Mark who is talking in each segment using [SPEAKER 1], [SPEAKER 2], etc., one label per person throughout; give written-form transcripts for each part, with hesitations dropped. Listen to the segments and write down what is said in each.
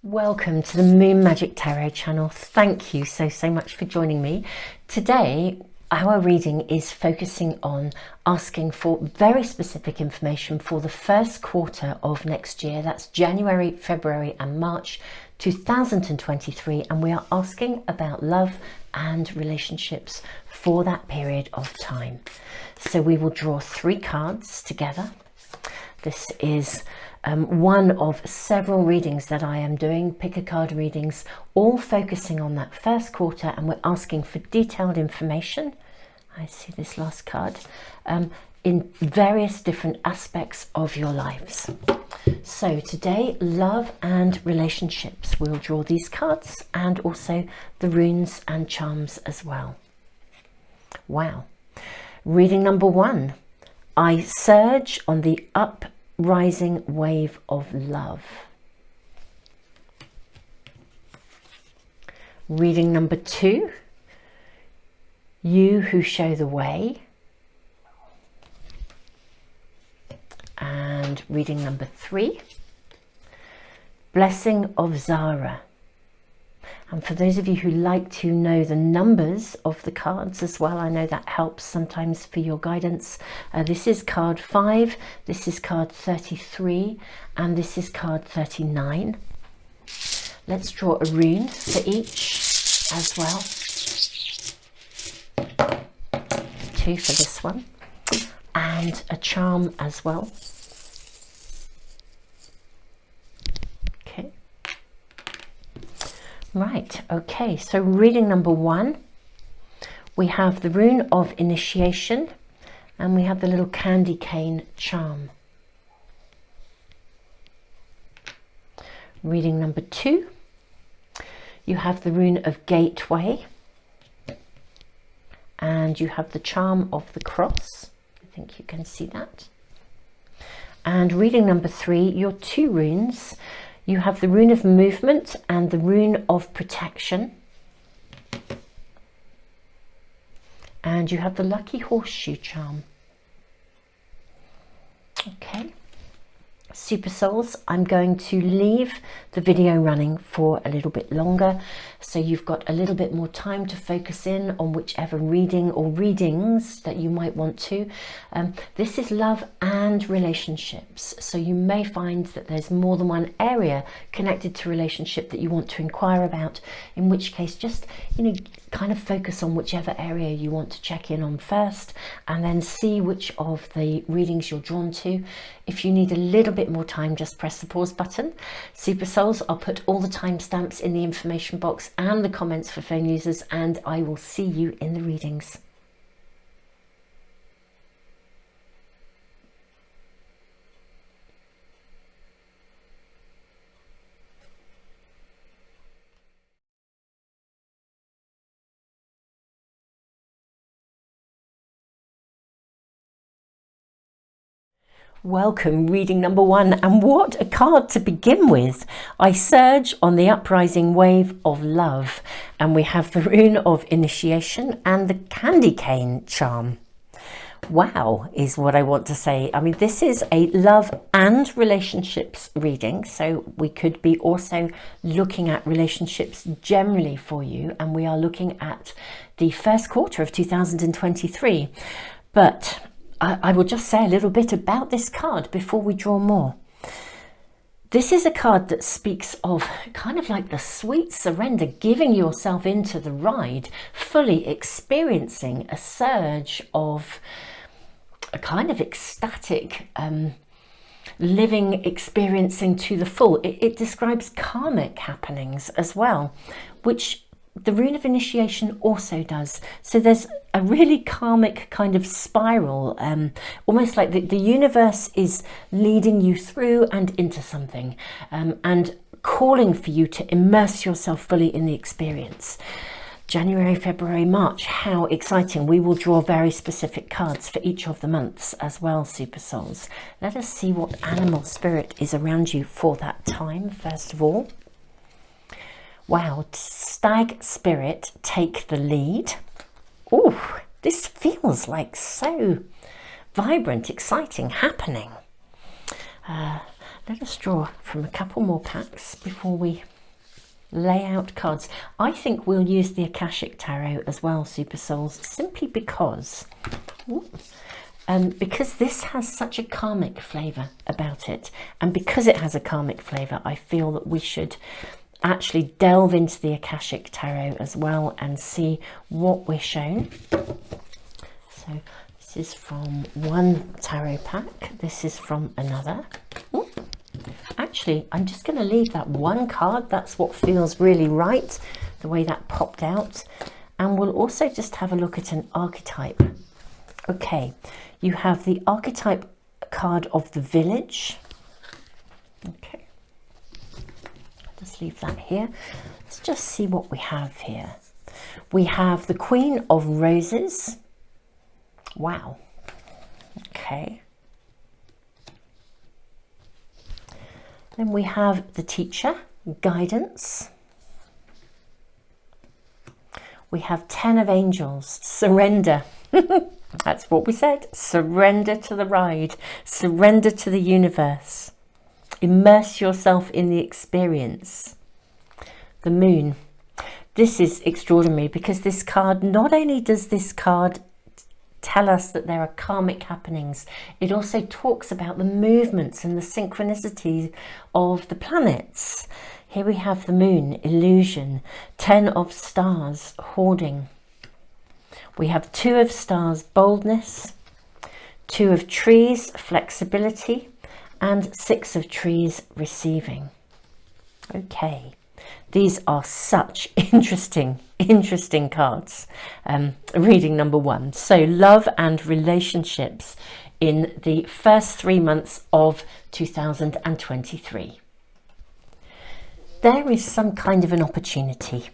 [SPEAKER 1] Welcome to the Moon Magic Tarot channel. Thank you so much for joining me. Today our reading is focusing on asking for very specific information for the first quarter of next year. That's January, February and March 2023, and we are asking about love and relationships for that period of time. So we will draw 3 cards together. This is one of several readings that I am doing, pick a card readings, all focusing on that first quarter, and we're asking for detailed information. I see this last card in various different aspects of your lives. So today, love and relationships. We'll draw these cards and also the runes and charms as well. Wow. Reading number 1. I surge on the uprising wave of love. Reading number 2. You who show the way. And reading number 3. Blessing of Zara. And for those of you who like to know the numbers of the cards as well, I know that helps sometimes for your guidance. This is card 5, this is card 33, and this is card 39. Let's draw a rune for each as well. 2 for this one, and a charm as well. Right, okay, so reading number 1, we have the rune of initiation and we have the little candy cane charm. Reading number 2, you have the rune of gateway and you have the charm of the cross. I think you can see that. And reading number 3, your 2 runes. You have the rune of movement and the rune of protection. And you have the lucky horseshoe charm. Okay. Super Souls, I'm going to leave the video running for a little bit longer, so you've got a little bit more time to focus in on whichever reading or readings that you might want to. This is love and relationships, so you may find that there's more than one area connected to relationship that you want to inquire about, in which case just kind of focus on whichever area you want to check in on first, and then see which of the readings you're drawn to. If you need a little bit more time, just press the pause button. Super Souls, I'll put all the timestamps in the information box and the comments for phone users, and I will see you in the readings. Welcome, reading number 1, and what a card to begin with. I surge on the uprising wave of love, and we have the rune of initiation and the candy cane charm. Wow is what I want to say. I mean, this is a love and relationships reading, so we could be also looking at relationships generally for you, and we are looking at the first quarter of 2023. But I will just say a little bit about this card before we draw more. This is a card that speaks of kind of like the sweet surrender, giving yourself into the ride, fully experiencing a surge of a kind of ecstatic living, experiencing to the full. It describes karmic happenings as well, which the rune of initiation also does. So there's a really karmic kind of spiral, almost like the universe is leading you through and into something, and calling for you to immerse yourself fully in the experience. January, February, March, how exciting. We will draw very specific cards for each of the months as well, Super Souls. Let us see what animal spirit is around you for that time, first of all. Wow, stag spirit, take the lead. Oh, this feels like so vibrant, exciting, happening. Let us draw from a couple more packs before we lay out cards. I think we'll use the Akashic Tarot as well, Super Souls, simply because this has such a karmic flavour about it, and because it has a karmic flavour, I feel that we should actually delve into the Akashic Tarot as well and see what we're shown. So this is from one tarot pack, this is from another. Ooh. Actually, I'm just going to leave that one card, that's what feels really right, the way that popped out, and we'll also just have a look at an archetype. Okay, you have the archetype card of the village. Okay, just leave that here. Let's just see what we have here. We have the Queen of Roses. Wow. Okay. Then we have the Teacher, Guidance. We have 10 of Angels, Surrender. That's what we said. Surrender to the ride. Surrender to the universe. Immerse yourself in the experience. The Moon. This is extraordinary because this card, not only does this card tell us that there are karmic happenings, it also talks about the movements and the synchronicity of the planets. Here we have the Moon, Illusion, 10 of Stars, Hoarding. We have 2 of Stars, Boldness, 2 of Trees, Flexibility, and 6 of Trees, Receiving. Okay, these are such interesting cards. Reading number 1. So love and relationships in the first 3 months of 2023. There is some kind of an opportunity.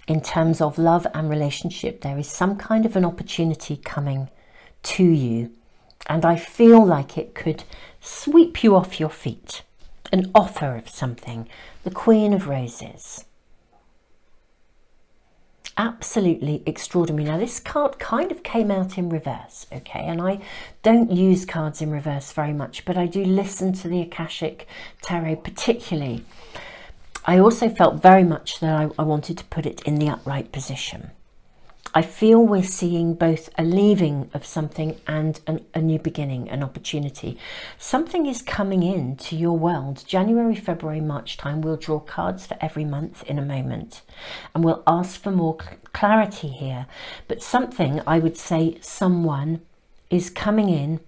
[SPEAKER 1] In terms of love and relationship, there is some kind of an opportunity coming to you, and I feel like it could sweep you off your feet. An offer of something. The Queen of Roses. Absolutely extraordinary. Now this card kind of came out in reverse, okay, and I don't use cards in reverse very much, but I do listen to the Akashic Tarot particularly. I also felt very much that I wanted to put it in the upright position. I feel we're seeing both a leaving of something and a new beginning, an opportunity. Something is coming into your world. January, February, March time, we'll draw cards for every month in a moment. And we'll ask for more clarity here. But something, I would say, someone is coming in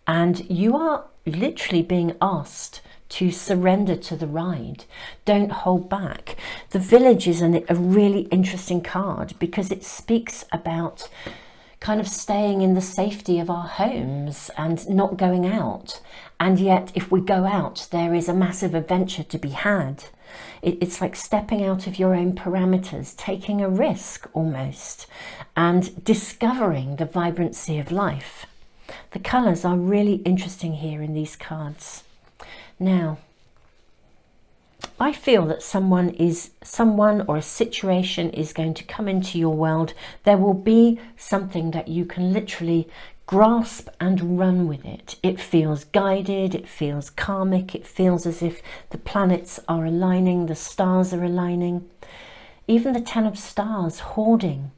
[SPEAKER 1] and you are literally being asked to surrender to the ride. Don't hold back. The Village is a really interesting card because it speaks about kind of staying in the safety of our homes and not going out. And yet if we go out, there is a massive adventure to be had. It's like stepping out of your own parameters, taking a risk almost, and discovering the vibrancy of life. The colours are really interesting here in these cards. Now, I feel that someone or a situation is going to come into your world. There will be something that you can literally grasp and run with it. It feels guided, it feels karmic, it feels as if the planets are aligning, the stars are aligning. Even the 10 of Stars, Hoarding.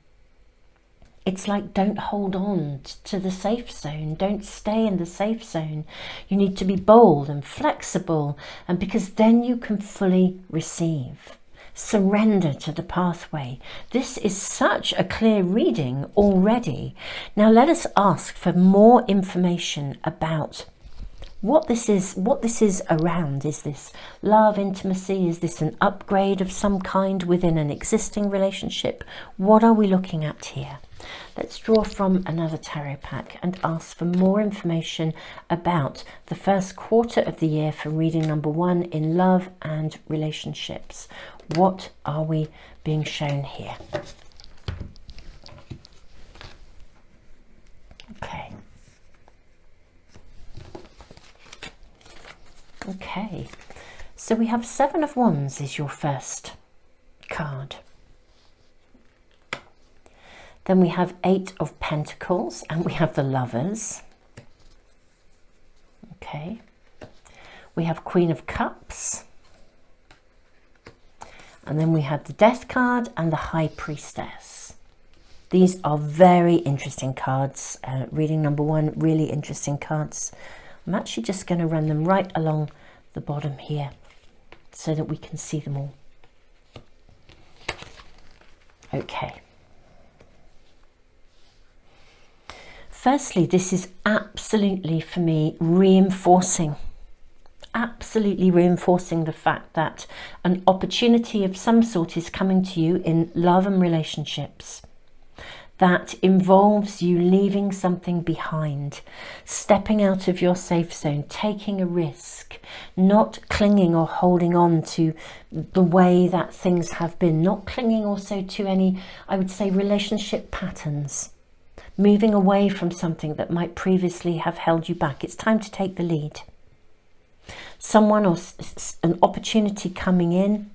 [SPEAKER 1] It's like, don't hold on to the safe zone. Don't stay in the safe zone. You need to be bold and flexible, and because then you can fully receive. Surrender to the pathway. This is such a clear reading already. Now let us ask for more information about what this is around. Is this love, intimacy? Is this an upgrade of some kind within an existing relationship? What are we looking at here? Let's draw from another tarot pack and ask for more information about the first quarter of the year for reading number 1 in love and relationships. What are we being shown here? Okay. Okay, so we have 7 of Wands is your first card. Then we have 8 of Pentacles and we have the Lovers. Okay, we have Queen of Cups And then we had the Death card and the High Priestess. These are very interesting cards. Reading number 1, really interesting cards. I'm actually just going to run them right along the bottom here so that we can see them all. Okay. Firstly, this is absolutely, for me, absolutely reinforcing the fact that an opportunity of some sort is coming to you in love and relationships that involves you leaving something behind, stepping out of your safe zone, taking a risk, not clinging or holding on to the way that things have been, not clinging also to any, I would say, relationship patterns, moving away from something that might previously have held you back. It's time to take the lead. Someone or an opportunity coming in.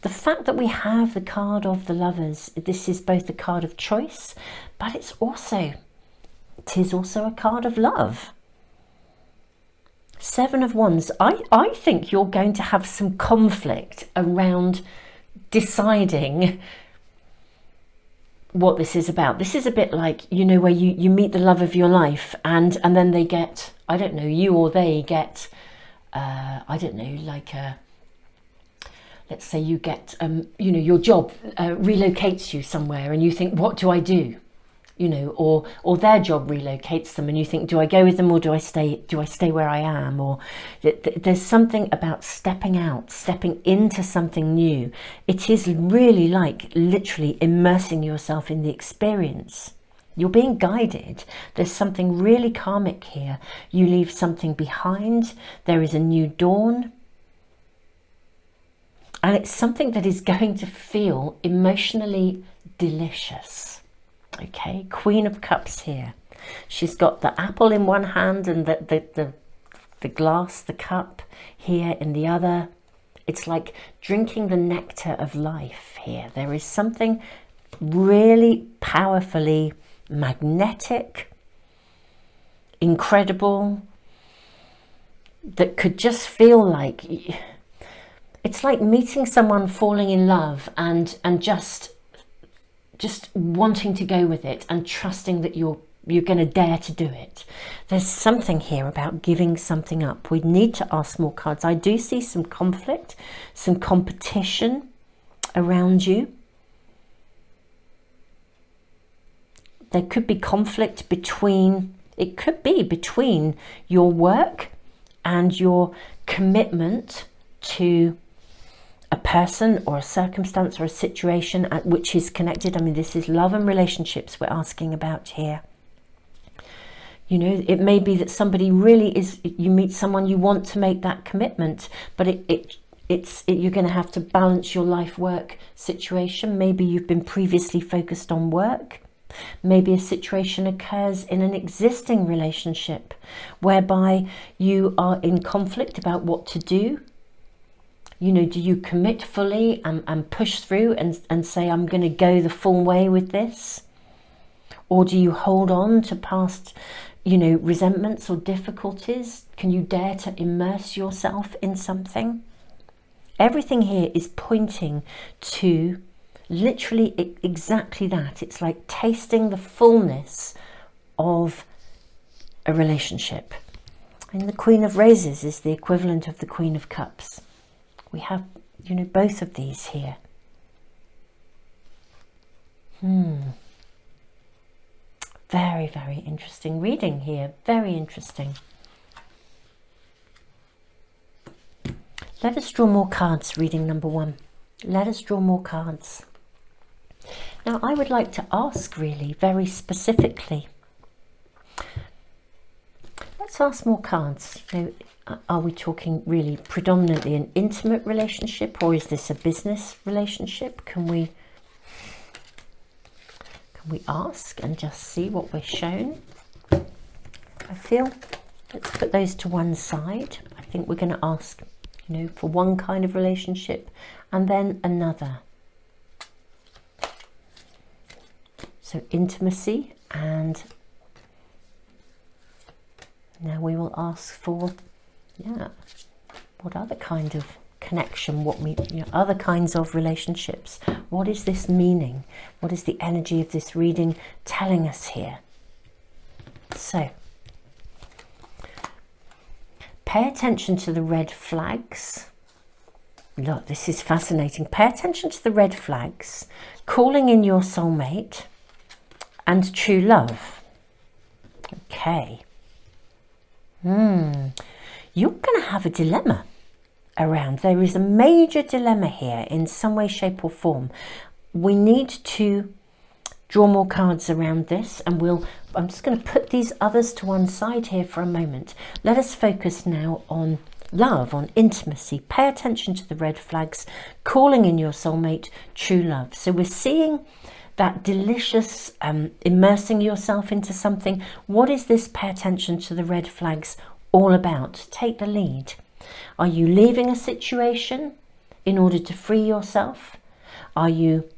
[SPEAKER 1] The fact that we have the card of the Lovers, this is both the card of choice, but it is also a card of love. 7 of Wands. I think you're going to have some conflict around deciding what this is about. This is a bit like, you know, where you meet the love of your life and then they get, I don't know, you or they get, I don't know, like let's say you get, you know, your job relocates you somewhere and you think, what do I do? You know, or their job relocates them and you think, do I go with them or do I stay where I am? Or there's something about stepping out, stepping into something new. It is really like literally immersing yourself in the experience. You're being guided. There's something really karmic here. You leave something behind. There is a new dawn. And it's something that is going to feel emotionally delicious. Okay, Queen of Cups here. She's got the apple in one hand and the glass, the cup here in the other. It's like drinking the nectar of life here. There is something really powerfully magnetic, incredible, that could just feel like, it's like meeting someone, falling in love and just wanting to go with it and trusting that you're going to dare to do it. There's something here about giving something up. We need to ask more cards. I do see some conflict, some competition around you. There could be conflict between your work and your commitment to a person or a circumstance or a situation at which is connected. I mean, this is love and relationships we're asking about here. You know, it may be that somebody really is, you meet someone, you want to make that commitment, but you're going to have to balance your life work situation. Maybe you've been previously focused on work. Maybe a situation occurs in an existing relationship whereby you are in conflict about what to do. You know, do you commit fully and push through and say, I'm going to go the full way with this? Or do you hold on to past, you know, resentments or difficulties? Can you dare to immerse yourself in something? Everything here is pointing to literally exactly that. It's like tasting the fullness of a relationship. And the Queen of Roses is the equivalent of the Queen of Cups. We have, you know, both of these here. Very, very interesting reading here. Very interesting. Let us draw more cards, reading number 1. Let us draw more cards. Now, I would like to ask really very specifically. Let's ask more cards. So, are we talking really predominantly an intimate relationship, or is this a business relationship? Can we ask and just see what we're shown? I feel, let's put those to one side. I think we're going to ask, you know, for one kind of relationship and then another. So intimacy, and now we will ask for, yeah, what other kind of connection, what we, other kinds of relationships. What is this meaning? What is the energy of this reading telling us here? So, pay attention to the red flags. Look, this is fascinating. Pay attention to the red flags, calling in your soulmate and true love. Okay. You're going to have a dilemma around. There is a major dilemma here in some way, shape or form. We need to draw more cards around this, and I'm just going to put these others to one side here for a moment. Let us focus now on love, on intimacy. Pay attention to the red flags, calling in your soulmate, true love. So we're seeing that delicious immersing yourself into something. What is this pay attention to the red flags all about? Take the lead. Are you leaving a situation in order to free yourself? Are you,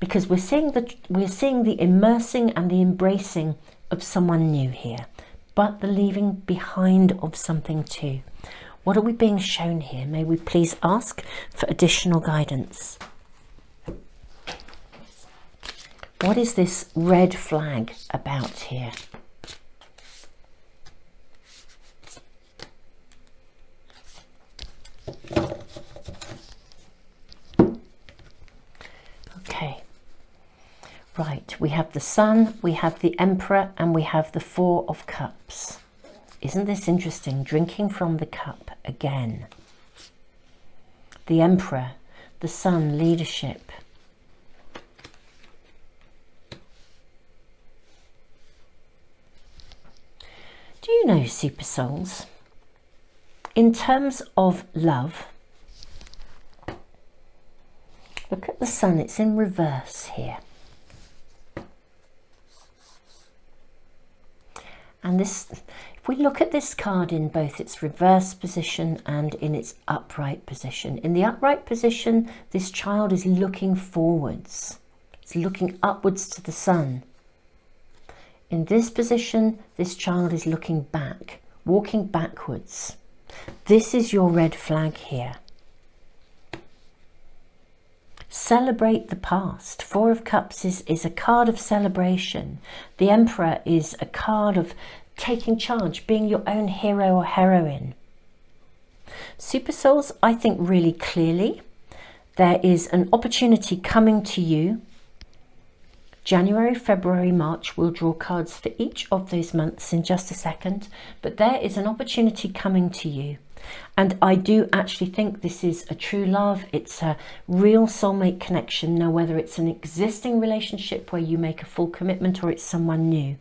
[SPEAKER 1] because we're seeing the immersing and the embracing of someone new here, but the leaving behind of something too. What are we being shown here? May we please ask for additional guidance. What is this red flag about here? Okay. Right, we have the Sun, we have the Emperor, and we have the Four of Cups. Isn't this interesting? Drinking from the cup again. The Emperor, the Sun, leadership. Do you know, super souls, in terms of love, look at the Sun, it's in reverse here. And this, if we look at this card in both its reverse position and in its upright position, in the upright position, this child is looking forwards. It's looking upwards to the Sun. In this position, this child is looking back, walking backwards. This is your red flag here. Celebrate the past. Four of Cups is a card of celebration. The Emperor is a card of taking charge, being your own hero or heroine. Super souls, I think really clearly there is an opportunity coming to you. January, February, March, we'll draw cards for each of those months in just a second, but there is an opportunity coming to you. And I do actually think this is a true love. It's a real soulmate connection. Now, whether it's an existing relationship where you make a full commitment or it's someone new,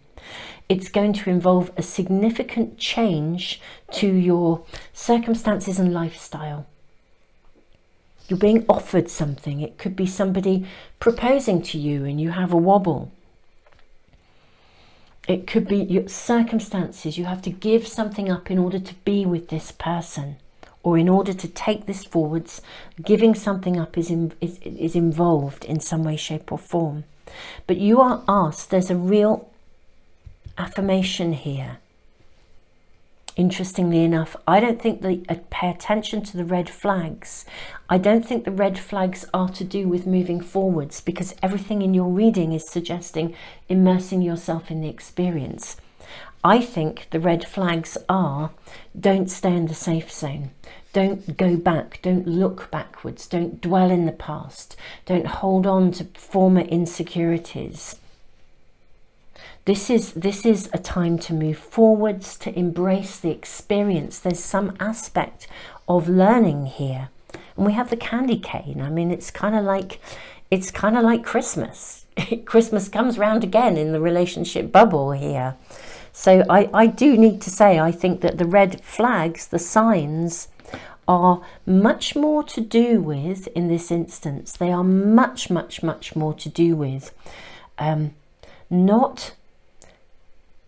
[SPEAKER 1] it's going to involve a significant change to your circumstances and lifestyle. You're being offered something. It could be somebody proposing to you and you have a wobble. It could be your circumstances. You have to give something up in order to be with this person, or in order to take this forwards. Giving something up is involved in some way, shape or form. But you are asked, there's a real affirmation here. Interestingly enough, I don't think pay attention to the red flags. I don't think the red flags are to do with moving forwards, because everything in your reading is suggesting immersing yourself in the experience. I think the red flags are, don't stay in the safe zone. Don't go back. Don't look backwards. Don't dwell in the past. Don't hold on to former insecurities. This is a time to move forwards, to embrace the experience. There's some aspect of learning here. And we have the candy cane. I mean, it's kind of like Christmas. Christmas comes round again in the relationship bubble here. So I do need to say, I think that the red flags, the signs, are much more to do with, in this instance, they are much, much, much more to do with not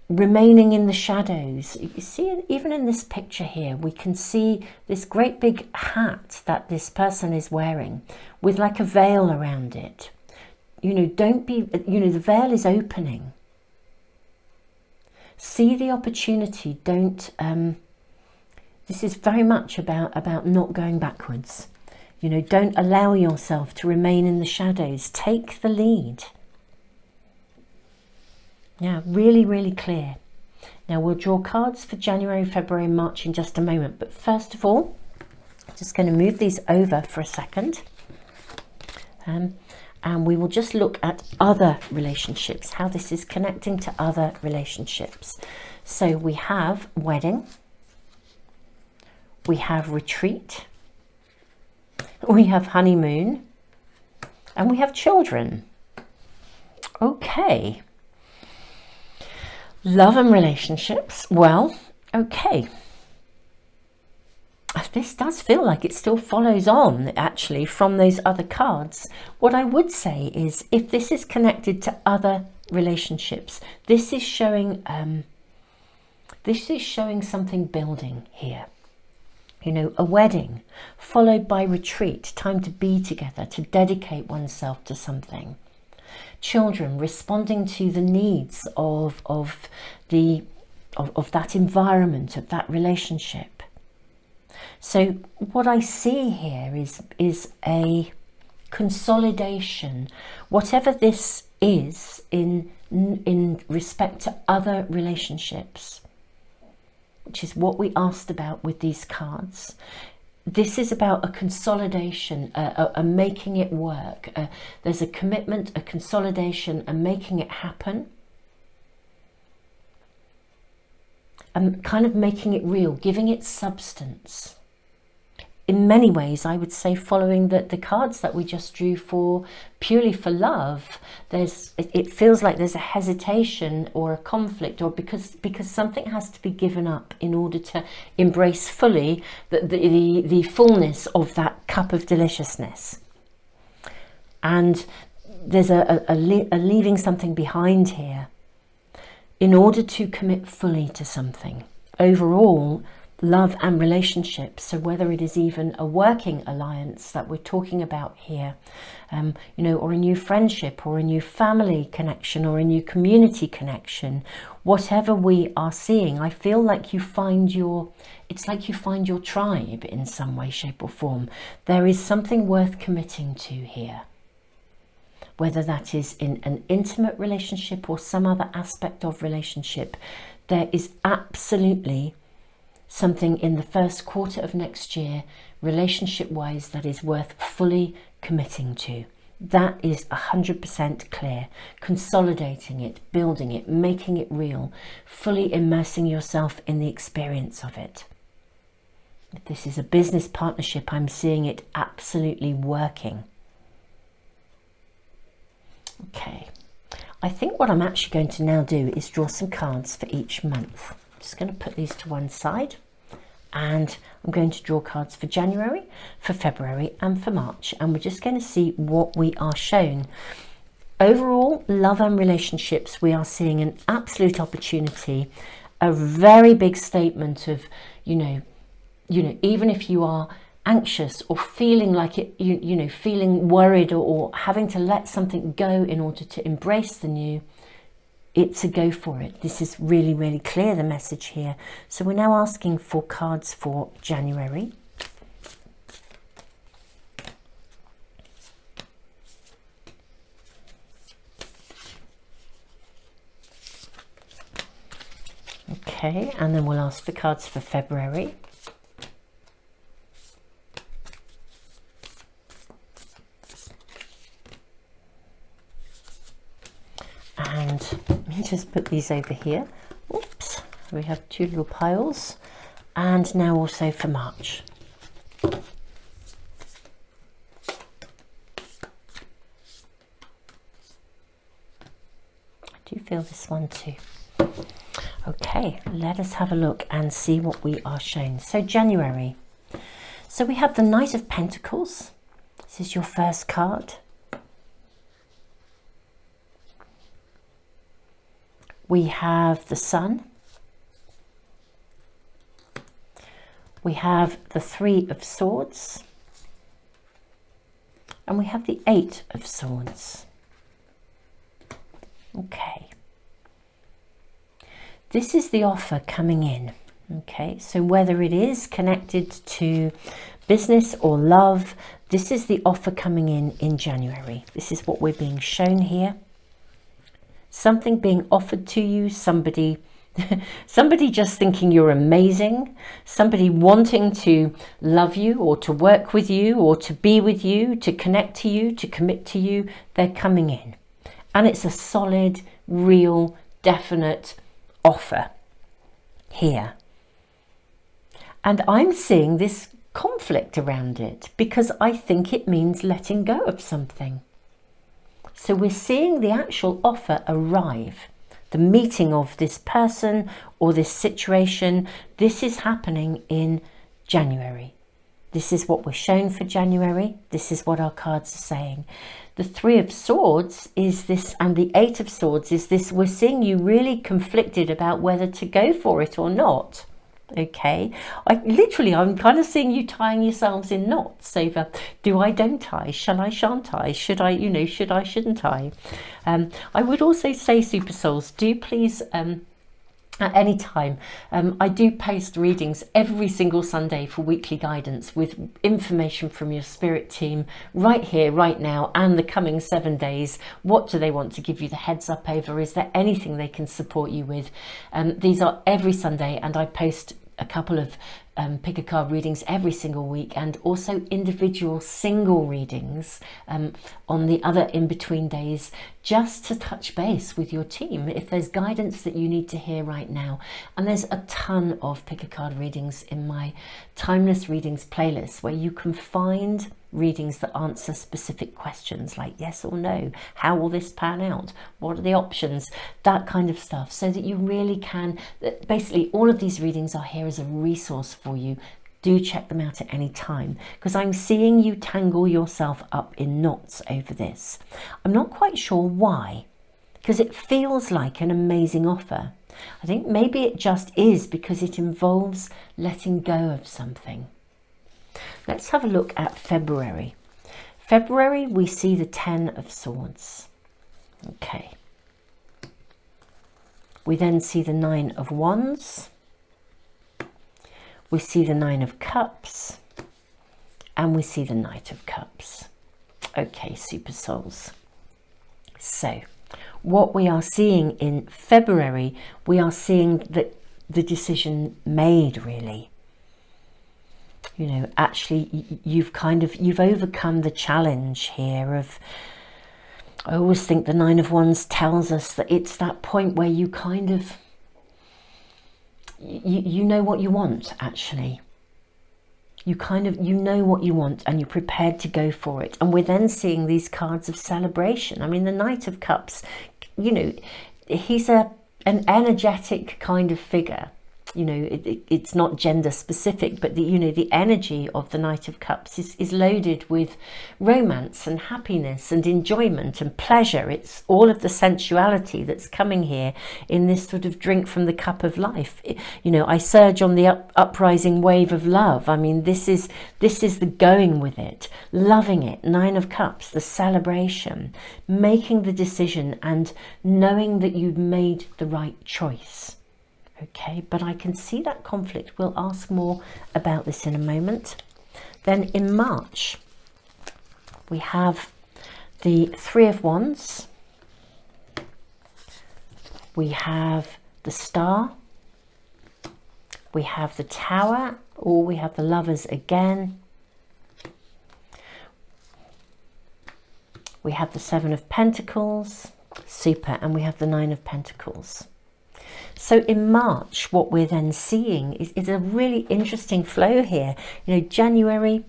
[SPEAKER 1] remaining in the shadows. You see, even in this picture here, we can see this great big hat that this person is wearing with like a veil around it. You know, don't be, you know, the veil is opening. See the opportunity. Don't, this is very much about not going backwards. You know, don't allow yourself to remain in the shadows. Take the lead. Yeah, really, really clear. Now we'll draw cards for January, February, March in just a moment. But first of all, I'm just going to move these over for a second. And we will just look at other relationships, how this is connecting to other relationships. So we have wedding, we have retreat, we have honeymoon, and we have children. Okay. Love and relationships. Well, okay. This does feel like it still follows on, actually, from those other cards. What I would say is, if this is connected to other relationships, this is showing something building here. You know, a wedding followed by retreat, time to be together, to dedicate oneself to something. Children responding to the needs of that environment, of that relationship. So what I see here is a consolidation, whatever this is in respect to other relationships, which is what we asked about with these cards. This is about a consolidation, a making it work. There's a commitment, a consolidation, a making it happen. And kind of making it real, giving it substance. In many ways, I would say, following the cards that we just drew for purely for love, it feels like there's a hesitation or a conflict, or because something has to be given up in order to embrace fully the fullness of that cup of deliciousness. And there's a leaving something behind here in order to commit fully to something. Overall, love and relationships, so whether it is even a working alliance that we're talking about here, you know, or a new friendship, or a new family connection, or a new community connection, whatever we are seeing, I feel like it's like you find your tribe in some way, shape or form. There is something worth committing to here. Whether that is in an intimate relationship or some other aspect of relationship, there is absolutely something in the first quarter of next year, relationship-wise, that is worth fully committing to. That is 100% clear. Consolidating it, building it, making it real, fully immersing yourself in the experience of it. If this is a business partnership, I'm seeing it absolutely working. Okay, I think what I'm actually going to now do is draw some cards for each month. I'm just going to put these to one side, and I'm going to draw cards for January, for February and for March, and we're just going to see what we are shown. Overall, love and relationships, we are seeing an absolute opportunity, a very big statement of, you know, even if you are anxious or feeling like it, you know, feeling worried or having to let something go in order to embrace the new, it's a go for it. This is really, really clear, the message here. So we're now asking for cards for January. Okay, and then we'll ask for cards for February. And let me just put these over here. Oops, we have two little piles. And now also for March. I do feel this one too. Okay, let us have a look and see what we are shown. So January. So we have the Knight of Pentacles. This is your first card. We have the Sun. We have the Three of Swords. And we have the Eight of Swords. Okay. This is the offer coming in. Okay, so whether it is connected to business or love, this is the offer coming in January. This is what we're being shown here. Something being offered to you, somebody just thinking you're amazing, somebody wanting to love you or to work with you or to be with you, to connect to you, to commit to you. They're coming in. And it's a solid, real, definite offer here. And I'm seeing this conflict around it because I think it means letting go of something. So we're seeing the actual offer arrive, the meeting of this person or this situation. This is happening in January. This is what we're shown for January. This is what our cards are saying. The Three of Swords is this, and the Eight of Swords is this. We're seeing you really conflicted about whether to go for it or not. Okay, I'm kind of seeing you tying yourselves in knots over, do I, don't I, shall I, shan't I, should I, should I, shouldn't I. I would also say, super souls, do please at any time, I do post readings every single Sunday for weekly guidance with information from your spirit team right here, right now, and the coming 7 days. What do they want to give you the heads up over? Is there anything they can support you with? These are every Sunday, and I post a couple of pick a card readings every single week, and also individual single readings on the other in-between days, just to touch base with your team if there's guidance that you need to hear right now. And there's a ton of pick a card readings in my Timeless Readings playlist, where you can find readings that answer specific questions like yes or no, how will this pan out, what are the options, that kind of stuff, so that you really can, basically all of these readings are here as a resource for you. Do check them out at any time, because I'm seeing you tangle yourself up in knots over this. I'm not quite sure why, because it feels like an amazing offer. I think maybe it just is because it involves letting go of something. Let's have a look at February. February, we see the Ten of Swords. Okay. We then see the Nine of Wands. We see the Nine of Cups. And we see the Knight of Cups. Okay, super souls. So, what we are seeing in February, we are seeing the decision made, really. Actually, you've overcome the challenge here of, I always think the Nine of Wands tells us that it's that point where you kind of, you know what you want, actually. You know what you want, and you're prepared to go for it. And we're then seeing these cards of celebration. I mean, the Knight of Cups, he's an energetic kind of figure. It's not gender specific, but the energy of the Knight of Cups is loaded with romance and happiness and enjoyment and pleasure. It's all of the sensuality that's coming here in this sort of drink from the cup of life. I surge on the uprising wave of love. I mean, this is the going with it, loving it. Nine of Cups, the celebration, making the decision and knowing that you've made the right choice. Okay, but I can see that conflict. We'll ask more about this in a moment. Then in March, we have the Three of Wands. We have the Star. We have the Tower, or we have the Lovers again. We have the Seven of Pentacles. Super. And we have the Nine of Pentacles. So in March, what we're then seeing is a really interesting flow here. January,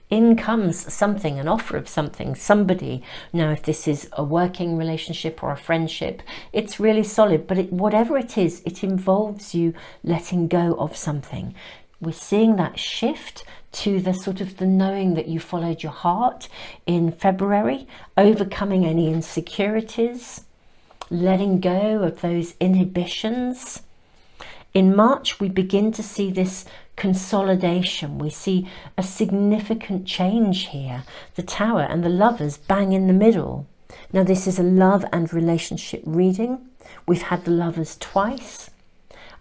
[SPEAKER 1] in comes something, an offer of something, somebody. Now, if this is a working relationship or a friendship, it's really solid. But whatever it is, it involves you letting go of something. We're seeing that shift to the sort of the knowing that you followed your heart in February, overcoming any insecurities, letting go of those inhibitions. In March, we begin to see this consolidation. We see a significant change here. The Tower and the Lovers bang in the middle. Now, this is a love and relationship reading. We've had the Lovers twice.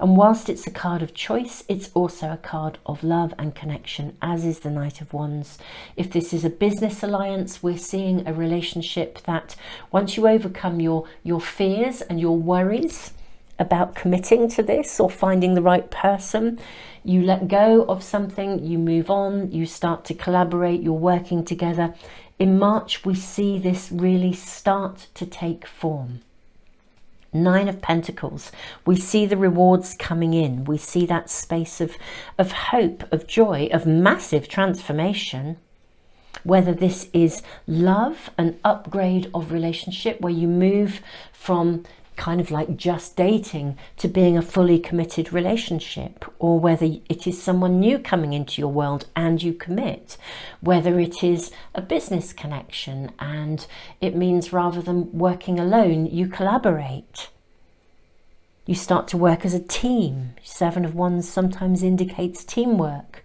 [SPEAKER 1] And whilst it's a card of choice, it's also a card of love and connection, as is the Knight of Wands. If this is a business alliance, we're seeing a relationship that once you overcome your fears and your worries about committing to this or finding the right person, you let go of something, you move on, you start to collaborate, you're working together. In March, we see this really start to take form. Nine of Pentacles, we see the rewards coming in. We see that space of hope, of joy, of massive transformation. Whether this is love, an upgrade of relationship where you move from kind of like just dating to being a fully committed relationship, or whether it is someone new coming into your world and you commit, whether it is a business connection and it means rather than working alone, you collaborate. You start to work as a team. Seven of Wands sometimes indicates teamwork.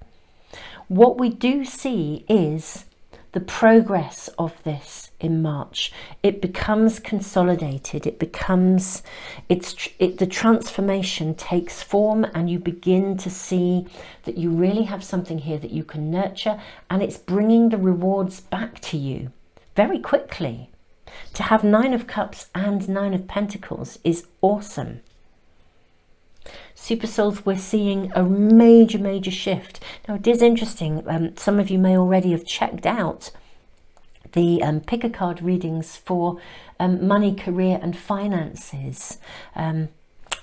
[SPEAKER 1] What we do see is the progress of this in March. It becomes consolidated. It becomes, the transformation takes form, and you begin to see that you really have something here that you can nurture, and it's bringing the rewards back to you very quickly. To have Nine of Cups and Nine of Pentacles is awesome. Super Souls, we're seeing a major shift. Now, it is interesting, some of you may already have checked out the pick a card readings for money, career and finances.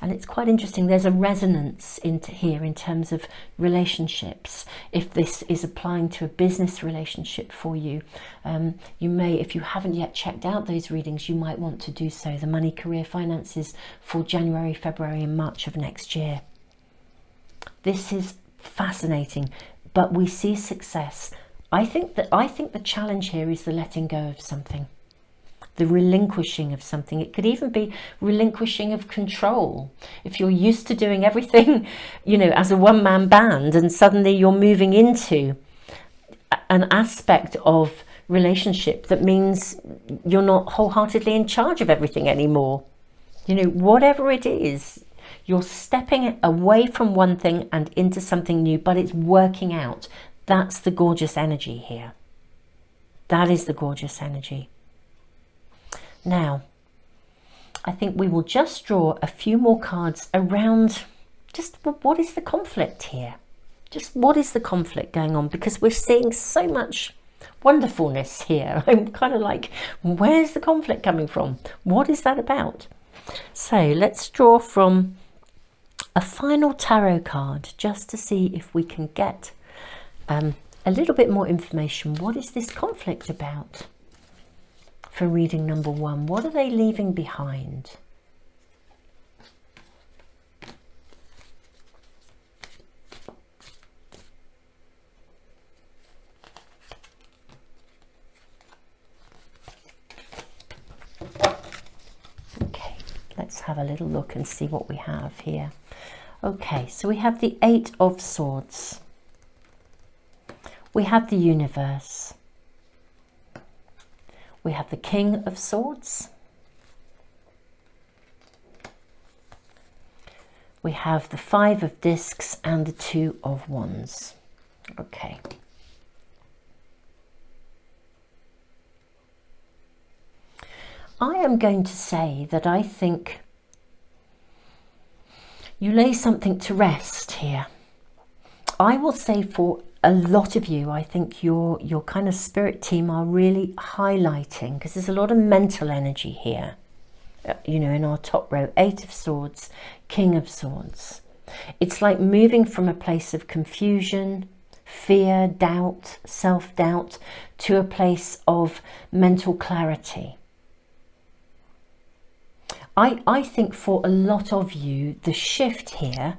[SPEAKER 1] And it's quite interesting. There's a resonance into here in terms of relationships. If this is applying to a business relationship for you, you may, if you haven't yet checked out those readings, you might want to do so. The money, career, finances for January, February and March of next year. This is fascinating, but we see success. I think the challenge here is the letting go of something. The relinquishing of something. It could even be relinquishing of control. If you're used to doing everything, you know, as a one-man band, and suddenly you're moving into an aspect of relationship that means you're not wholeheartedly in charge of everything anymore. You know, whatever it is, you're stepping away from one thing and into something new, but it's working out. That's the gorgeous energy here. That is the gorgeous energy. Now, I think we will just draw a few more cards around just what is the conflict here? Just what is the conflict going on? Because we're seeing so much wonderfulness here. I'm kind of like, where's the conflict coming from? What is that about? So let's draw from a final tarot card just to see if we can get a little bit more information. What is this conflict about? For reading number one, what are they leaving behind? Okay, let's have a little look and see what we have here. Okay, so we have the Eight of Swords. We have the Universe. We have the King of Swords. We have the Five of Discs and the Two of Wands. Okay. I am going to say that I think you lay something to rest here. I will say for a lot of you, I think your kind of spirit team are really highlighting, because there's a lot of mental energy here. You know, in our top row, Eight of Swords, King of Swords. It's like moving from a place of confusion, fear, doubt, self-doubt, to a place of mental clarity. I think for a lot of you, the shift here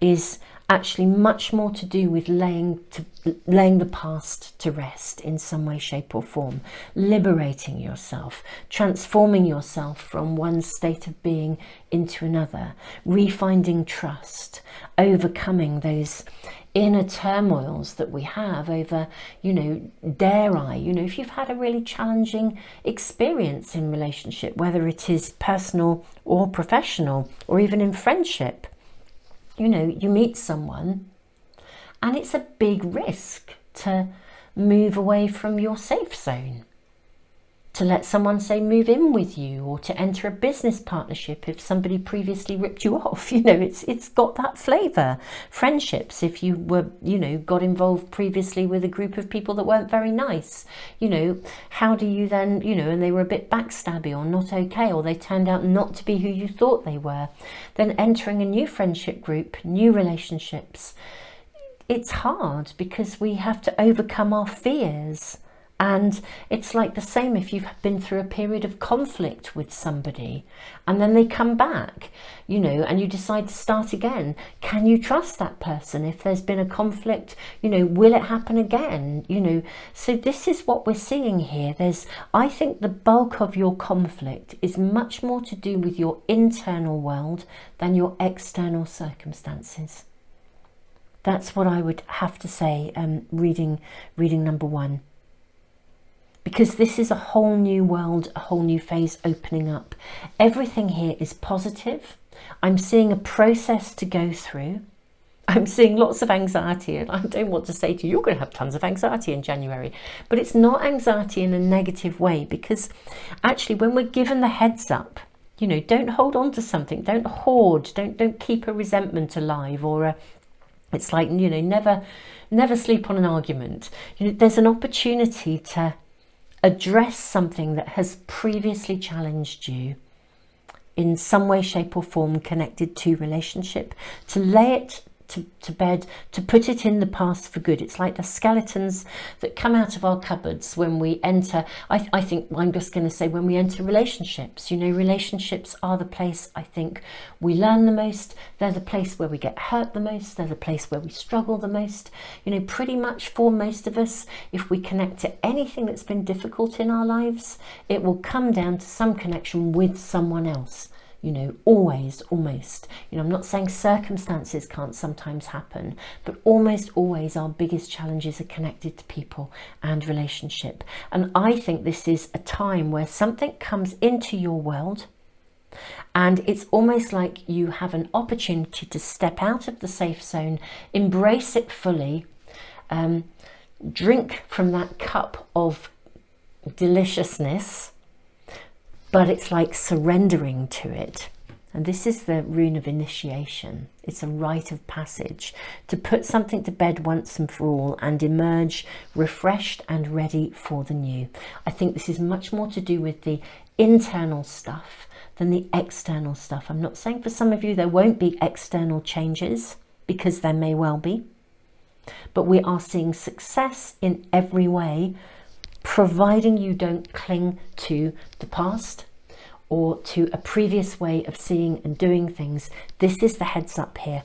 [SPEAKER 1] is actually much more to do with laying the past to rest in some way, shape or form, liberating yourself, transforming yourself from one state of being into another, refinding trust, overcoming those inner turmoils that we have over, you know, dare I, you know, if you've had a really challenging experience in relationship, whether it is personal or professional or even in friendship, you know, you meet someone and it's a big risk to move away from your safe zone, to let someone, say, move in with you, or to enter a business partnership if somebody previously ripped you off. You know, it's got that flavour. Friendships, if you were, you know, got involved previously with a group of people that weren't very nice, you know, how do you then, you know, and they were a bit backstabby or not okay, or they turned out not to be who you thought they were, then entering a new friendship group, new relationships, it's hard because we have to overcome our fears. And it's like the same if you've been through a period of conflict with somebody and then they come back, you know, and you decide to start again. Can you trust that person if there's been a conflict? You know, will it happen again? You know, so this is what we're seeing here. I think the bulk of your conflict is much more to do with your internal world than your external circumstances. That's what I would have to say, reading number 1. Because this is a whole new world, a whole new phase opening up. Everything here is positive. I'm seeing a process to go through. I'm seeing lots of anxiety, and I don't want to say to you, you're going to have tons of anxiety in January. But it's not anxiety in a negative way, because actually when we're given the heads up, you know, don't hold on to something, don't hoard, don't keep a resentment alive, or it's like, you know, never sleep on an argument. You know, there's an opportunity to address something that has previously challenged you in some way, shape or form connected to relationship, to lay it to bed, to put it in the past for good. It's like the skeletons that come out of our cupboards when we enter, I think I'm just going to say, when we enter relationships. You know, relationships are the place, I think, we learn the most. They're the place where we get hurt the most. They're the place where we struggle the most. You know, pretty much for most of us, if we connect to anything that's been difficult in our lives, it will come down to some connection with someone else. You know, always, almost. You know, I'm not saying circumstances can't sometimes happen, but almost always our biggest challenges are connected to people and relationship. And I think this is a time where something comes into your world and it's almost like you have an opportunity to step out of the safe zone, embrace it fully, drink from that cup of deliciousness, but it's like surrendering to it. And this is the rune of initiation. It's a rite of passage to put something to bed once and for all and emerge refreshed and ready for the new. I think this is much more to do with the internal stuff than the external stuff. I'm not saying for some of you there won't be external changes, because there may well be, but we are seeing success in every way, providing you don't cling to the past or to a previous way of seeing and doing things. This is the heads up here.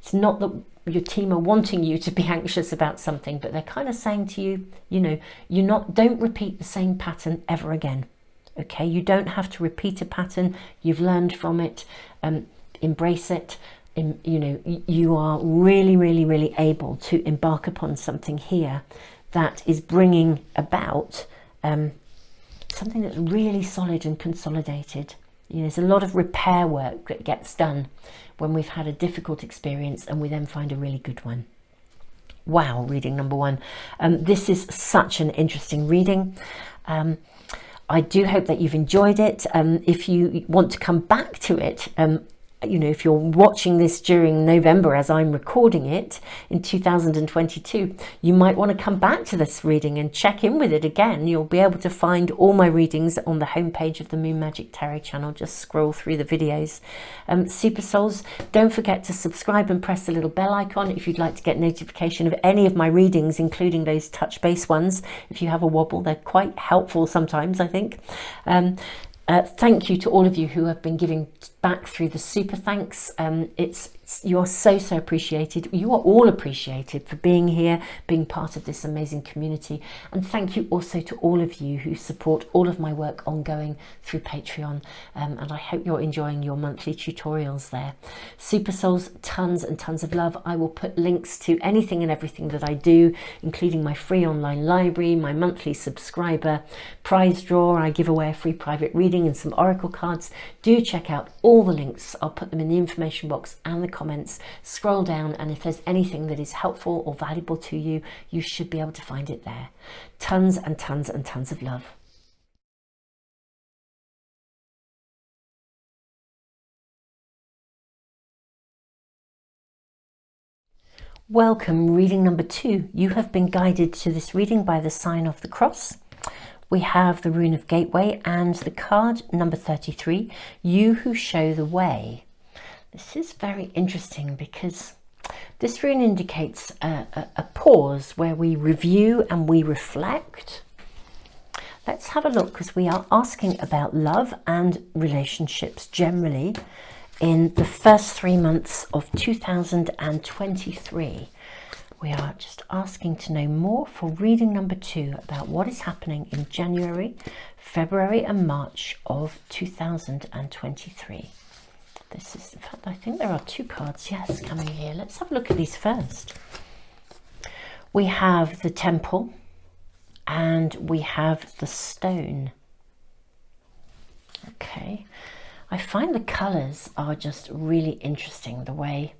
[SPEAKER 1] It's not that your team are wanting you to be anxious about something, but they're kind of saying to you, you know, don't repeat the same pattern ever again. Okay, you don't have to repeat a pattern. You've learned from it. Embrace it. You know, you are really, really, really able to embark upon something here that is bringing about something that's really solid and consolidated. You know, there's a lot of repair work that gets done when we've had a difficult experience and we then find a really good one. Wow, reading number 1. This is such an interesting reading. I do hope that you've enjoyed it. If you want to come back to it, you know, if you're watching this during November as I'm recording it in 2022, you might want to come back to this reading and check in with it again. You'll be able to find all my readings on the homepage of the Moon Magic Tarot channel. Just scroll through the videos. Super Souls, don't forget to subscribe and press the little bell icon if you'd like to get notification of any of my readings, including those touch base ones. If you have a wobble, they're quite helpful sometimes, I think. Thank you to all of you who have been giving back through the super thanks. You are so appreciated. You are all appreciated for being here, being part of this amazing community. And thank you also to all of you who support all of my work ongoing through Patreon. And I hope you're enjoying your monthly tutorials there. Super Souls, tons and tons of love. I will put links to anything and everything that I do, including my free online library, my monthly subscriber prize draw. I give away a free private reading and some oracle cards. Do check out all all the links. I'll put them in the information box and the comments. Scroll down, and if there's anything that is helpful or valuable to you, you should be able to find it there. Tons and tons and tons of love. Welcome, reading number 2. You have been guided to this reading by the sign of the cross. We have the rune of gateway and the card number 33, you who show the way. This is very interesting because this rune indicates a pause where we review and we reflect. Let's have a look, because we are asking about love and relationships generally in the first 3 months of 2023. We are just asking to know more for reading number 2 about what is happening in January, February and March of 2023. This is, in fact, I think there are 2 cards, yes, coming here. Let's have a look at these first. We have the temple and we have the stone. Okay. I find the colours are just really interesting. The way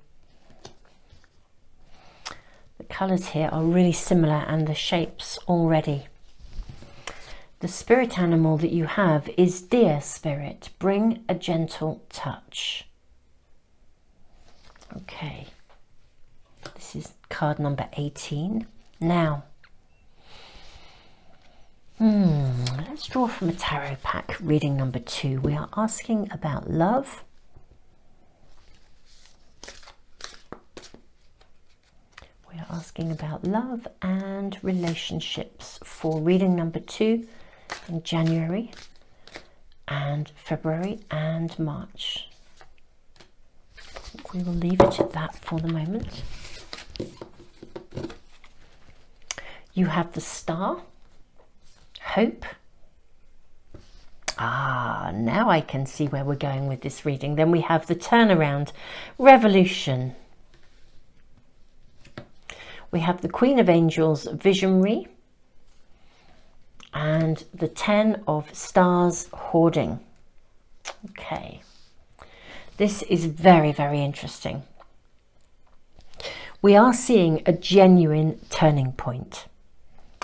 [SPEAKER 1] the colours here are really similar, and the shapes already. The spirit animal that you have is dear spirit, bring a gentle touch. Okay, this is card number 18. Now, let's draw from a tarot pack, reading number 2. We are asking about love. We are asking about love and relationships for reading number 2 in January and February and March. We will leave it at that for the moment. You have the star. Hope. Now I can see where we're going with this reading. Then we have the turnaround, revolution. We have the Queen of Angels, visionary, and the 10 of stars, hoarding. Okay, this is very, very interesting. We are seeing a genuine turning point.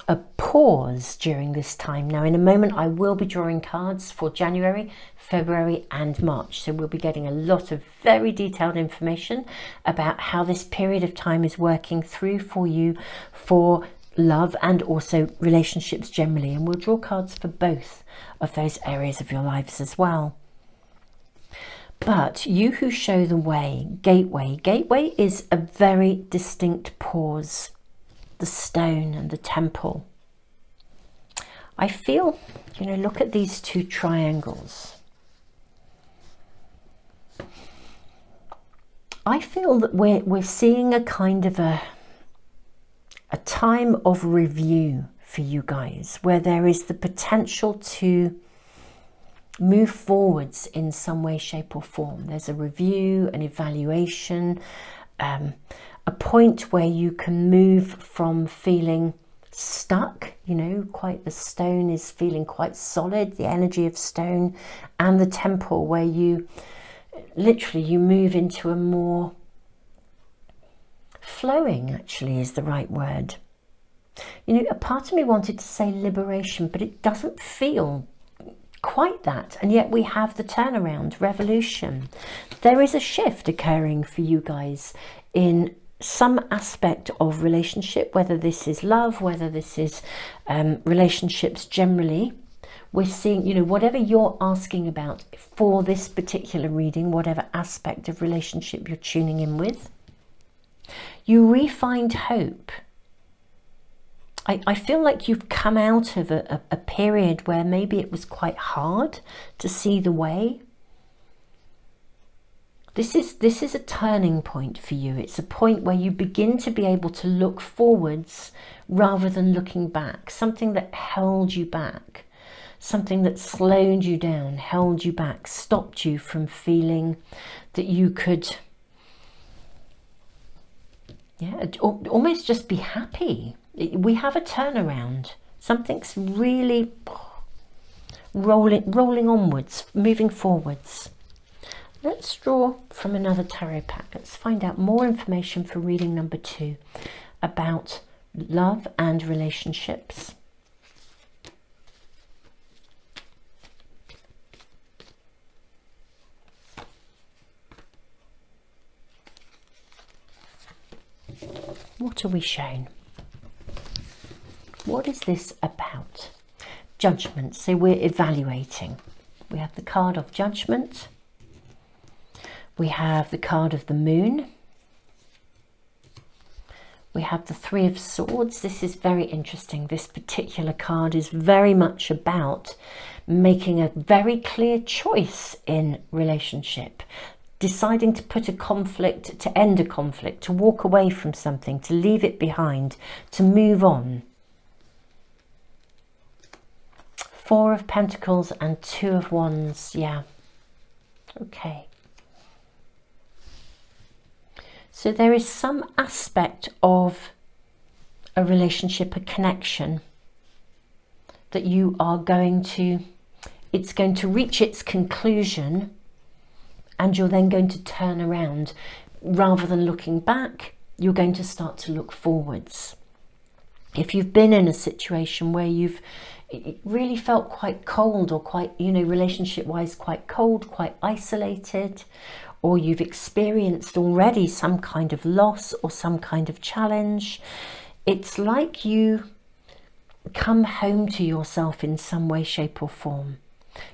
[SPEAKER 1] A pause during this time. Now in a moment I will be drawing cards for January, February and March, so we'll be getting a lot of very detailed information about how this period of time is working through for you for love and also relationships generally, and we'll draw cards for both of those areas of your lives as well. But you who show the way, gateway. Gateway is a very distinct pause. The stone and the temple. I feel, look at these 2 triangles. I feel that we're seeing a kind of a time of review for you guys, where there is the potential to move forwards in some way, shape or form. There's a review, an evaluation, a point where you can move from feeling stuck, quite, the stone is feeling quite solid, the energy of stone, and the temple where you literally you move into a more flowing, actually is the right word. A part of me wanted to say liberation, but it doesn't feel quite that, and yet we have the turnaround, revolution. There is a shift occurring for you guys in some aspect of relationship, whether this is love, whether this is relationships generally. We're seeing, whatever you're asking about for this particular reading, whatever aspect of relationship you're tuning in with, you re-find hope. I feel like you've come out of a period where maybe it was quite hard to see the way. This is a turning point for you. It's a point where you begin to be able to look forwards rather than looking back. Something that held you back, something that slowed you down, held you back, stopped you from feeling that you could, almost just be happy. We have a turnaround. Something's really rolling onwards, moving forwards. Let's draw from another tarot pack. Let's find out more information for reading number 2 about love and relationships. What are we shown? What is this about? Judgment. So we're evaluating. We have the card of Judgment. We have the card of the Moon. We have the Three of Swords. This is very interesting. This particular card is very much about making a very clear choice in relationship. Deciding to put a conflict, to end a conflict, to walk away from something, to leave it behind, to move on. Four of Pentacles and Two of Wands. Yeah. Okay. So there is some aspect of a relationship, a connection that you are going to, it's going to reach its conclusion, and you're then going to turn around. Rather than looking back, you're going to start to look forwards. If you've been in a situation where you've really felt quite cold, or quite, you know, relationship-wise quite cold, quite isolated, or you've experienced already some kind of loss or some kind of challenge, it's like you come home to yourself in some way, shape or form.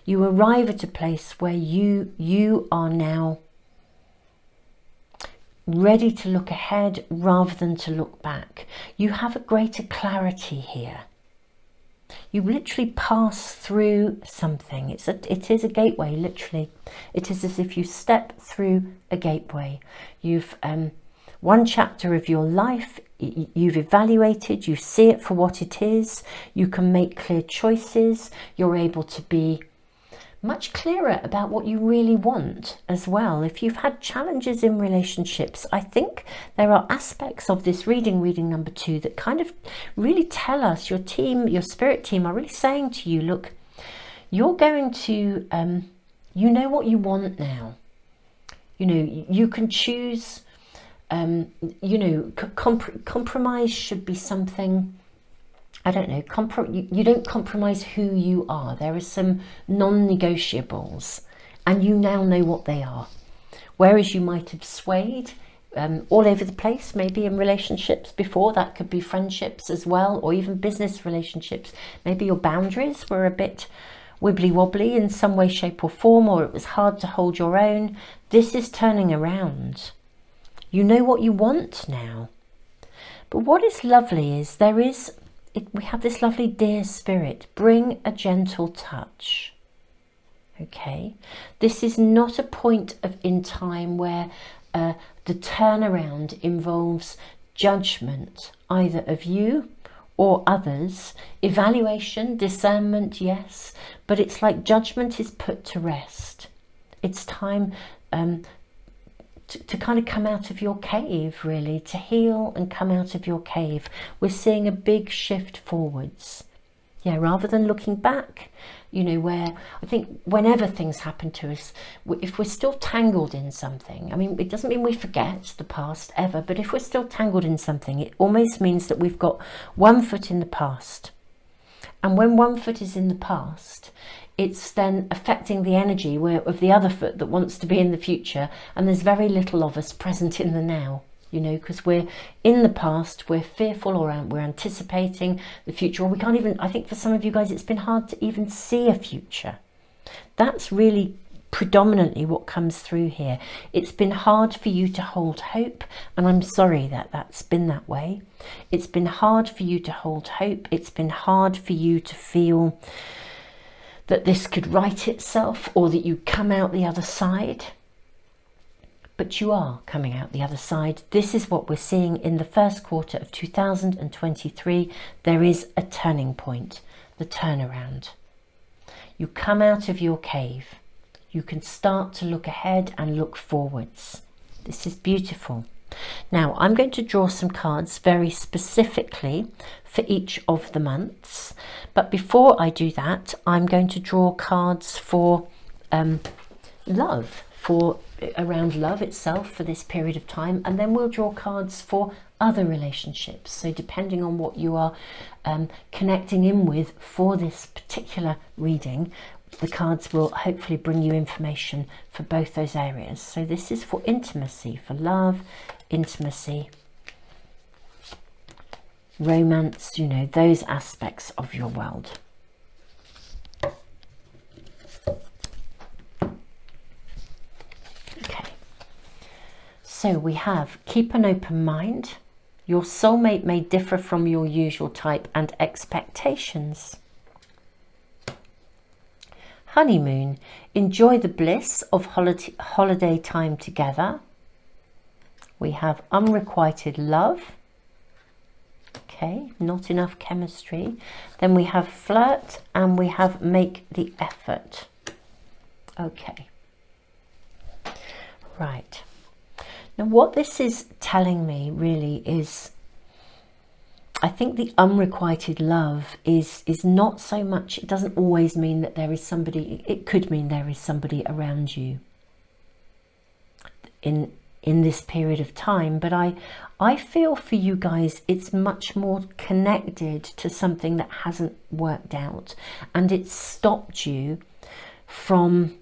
[SPEAKER 1] You arrive at a place where you are now ready to look ahead rather than to look back. You have a greater clarity here. You literally pass through something. It is a gateway, literally. It is as if you step through a gateway. You've one chapter of your life, you've evaluated, you see it for what it is, you can make clear choices, you're able to be much clearer about what you really want as well. If you've had challenges in relationships, I think there are aspects of this reading number 2, that kind of really tell us, your team, your spirit team are really saying to you, look, you're going to, you know what you want now. You know, you can choose, you know, compromise should be something, I don't know, you don't compromise who you are. There are some non-negotiables, and you now know what they are. Whereas you might have swayed all over the place, maybe in relationships before, that could be friendships as well, or even business relationships. Maybe your boundaries were a bit wibbly-wobbly in some way, shape or form, or it was hard to hold your own. This is turning around. You know what you want now. But what is lovely is we have this lovely dear spirit, bring a gentle touch. Okay, this is not a point in time where the turnaround involves judgment, either of you or others. Evaluation, discernment, yes, but it's like judgment is put to rest. It's time to kind of come out of your cave, really, to heal and come out of your cave. We're seeing a big shift forwards. Yeah, rather than looking back, you know, where I think whenever things happen to us, if we're still tangled in something, I mean, it doesn't mean we forget the past ever, but if we're still tangled in something, it almost means that we've got one foot in the past. And when one foot is in the past, it's then affecting the energy of the other foot that wants to be in the future, and there's very little of us present in the now, you know, because we're in the past, we're fearful, or we're anticipating the future, or we can't even, I think for some of you guys it's been hard to even see a future. That's really predominantly what comes through here. It's been hard for you to hold hope, and I'm sorry that that's been that way. It's been hard for you to hold hope. It's been hard for you to feel that this could right itself, or that you come out the other side. But you are coming out the other side. This is what we're seeing in the first quarter of 2023. There is a turning point, the turnaround. You come out of your cave. You can start to look ahead and look forwards. This is beautiful. Now, I'm going to draw some cards very specifically for each of the months. But before I do that, I'm going to draw cards for love, for around love itself for this period of time, and then we'll draw cards for other relationships. So depending on what you are connecting in with for this particular reading, the cards will hopefully bring you information for both those areas. So this is for intimacy, for love, intimacy, romance, you know, those aspects of your world. Okay, so we have keep an open mind. Your soulmate may differ from your usual type and expectations. Honeymoon, enjoy the bliss of holiday time together. We have unrequited love. Okay, not enough chemistry. Then we have flirt, and we have make the effort. Okay. Right. Now what this is telling me really is, I think the unrequited love is not so much, it doesn't always mean that there is somebody, it could mean there is somebody around you in this period of time, but I feel for you guys it's much more connected to something that hasn't worked out, and it's stopped you from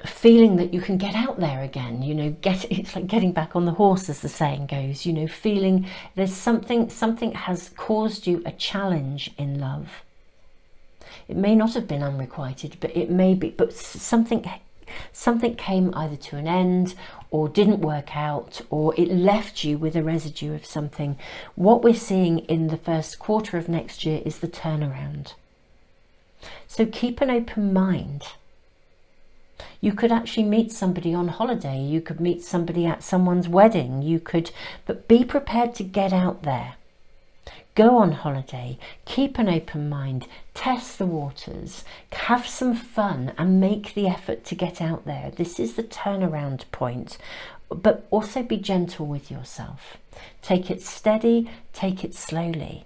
[SPEAKER 1] feeling that you can get out there again, you know, it's like getting back on the horse, as the saying goes, you know, feeling there's something has caused you a challenge in love. It may not have been unrequited, but it may be, but something came either to an end or didn't work out, or it left you with a residue of something. What we're seeing in the first quarter of next year is the turnaround. So keep an open mind. You could actually meet somebody on holiday, you could meet somebody at someone's wedding, you could, but be prepared to get out there. Go on holiday, keep an open mind, test the waters, have some fun and make the effort to get out there. This is the turnaround point, but also be gentle with yourself. Take it steady, take it slowly.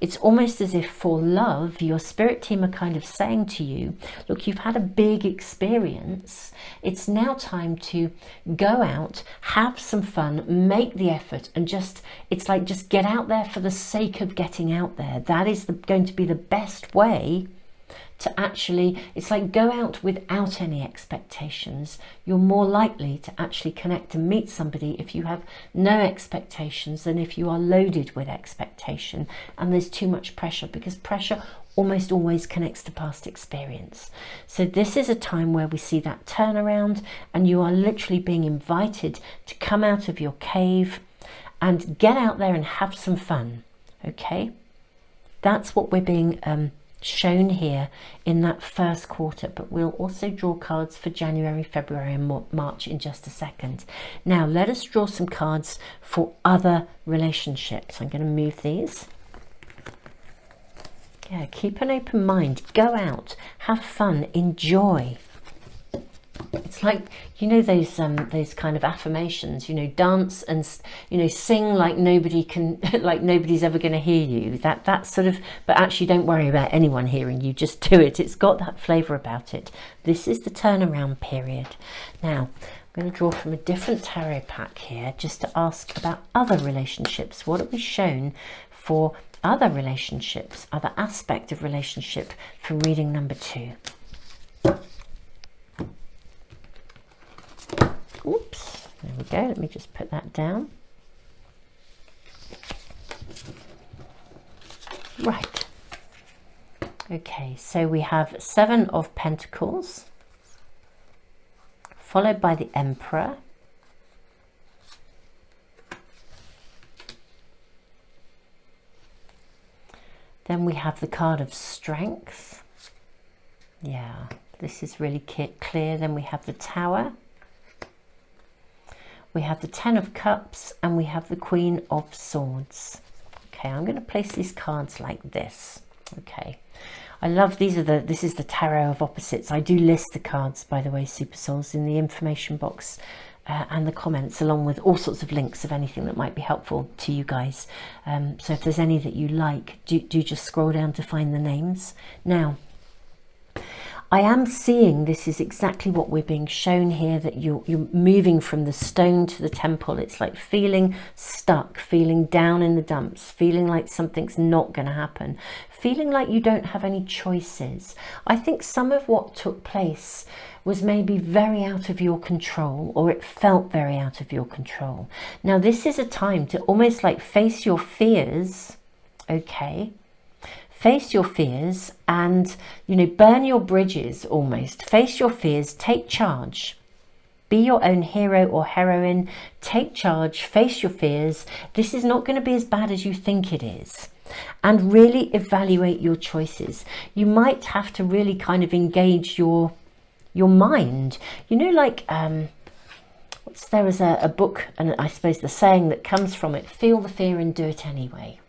[SPEAKER 1] It's almost as if for love, your spirit team are kind of saying to you, look, you've had a big experience. It's now time to go out, have some fun, make the effort, and it's like just get out there for the sake of getting out there. That is going to be the best way to actually, it's like go out without any expectations. You're more likely to actually connect and meet somebody if you have no expectations than if you are loaded with expectation and there's too much pressure, because pressure almost always connects to past experience. So this is a time where we see that turnaround, and you are literally being invited to come out of your cave and get out there and have some fun. Okay, that's what we're being shown here in that first quarter, but we'll also draw cards for January, February and March in just a second. Now let us draw some cards for other relationships. I'm going to move these. Yeah, keep an open mind, go out, have fun, enjoy. It's like, you know, those kind of affirmations, you know, dance and, you know, sing like nobody can, like nobody's ever going to hear you. That sort of, but actually don't worry about anyone hearing you, just do it. It's got that flavour about it. This is the turnaround period. Now, I'm going to draw from a different tarot pack here just to ask about other relationships. What are we shown for other relationships, other aspect of relationship for reading number 2? Oops, there we go. Let me just put that down. Right. Okay, so we have 7 of Pentacles, followed by the Emperor. Then we have the card of Strength. Yeah, this is really clear. Then we have the Tower. We have the 10 of Cups, and we have the Queen of Swords. Okay, I'm going to place these cards like this. Okay, I love these. This is the Tarot of Opposites. I do list the cards, by the way, Super Souls, in the information box and the comments, along with all sorts of links of anything that might be helpful to you guys. So if there's any that you like, do just scroll down to find the names. Now, I am seeing this is exactly what we're being shown here, that you're moving from the stone to the temple. It's like feeling stuck, feeling down in the dumps, feeling like something's not going to happen, feeling like you don't have any choices. I think some of what took place was maybe very out of your control, or it felt very out of your control. Now this is a time to almost like face your fears, okay? Face your fears and, you know, burn your bridges almost. Face your fears, take charge. Be your own hero or heroine, take charge, face your fears. This is not going to be as bad as you think it is. And really evaluate your choices. You might have to really kind of engage your mind. You know, like, there was a book, and I suppose the saying that comes from it, feel the fear and do it anyway.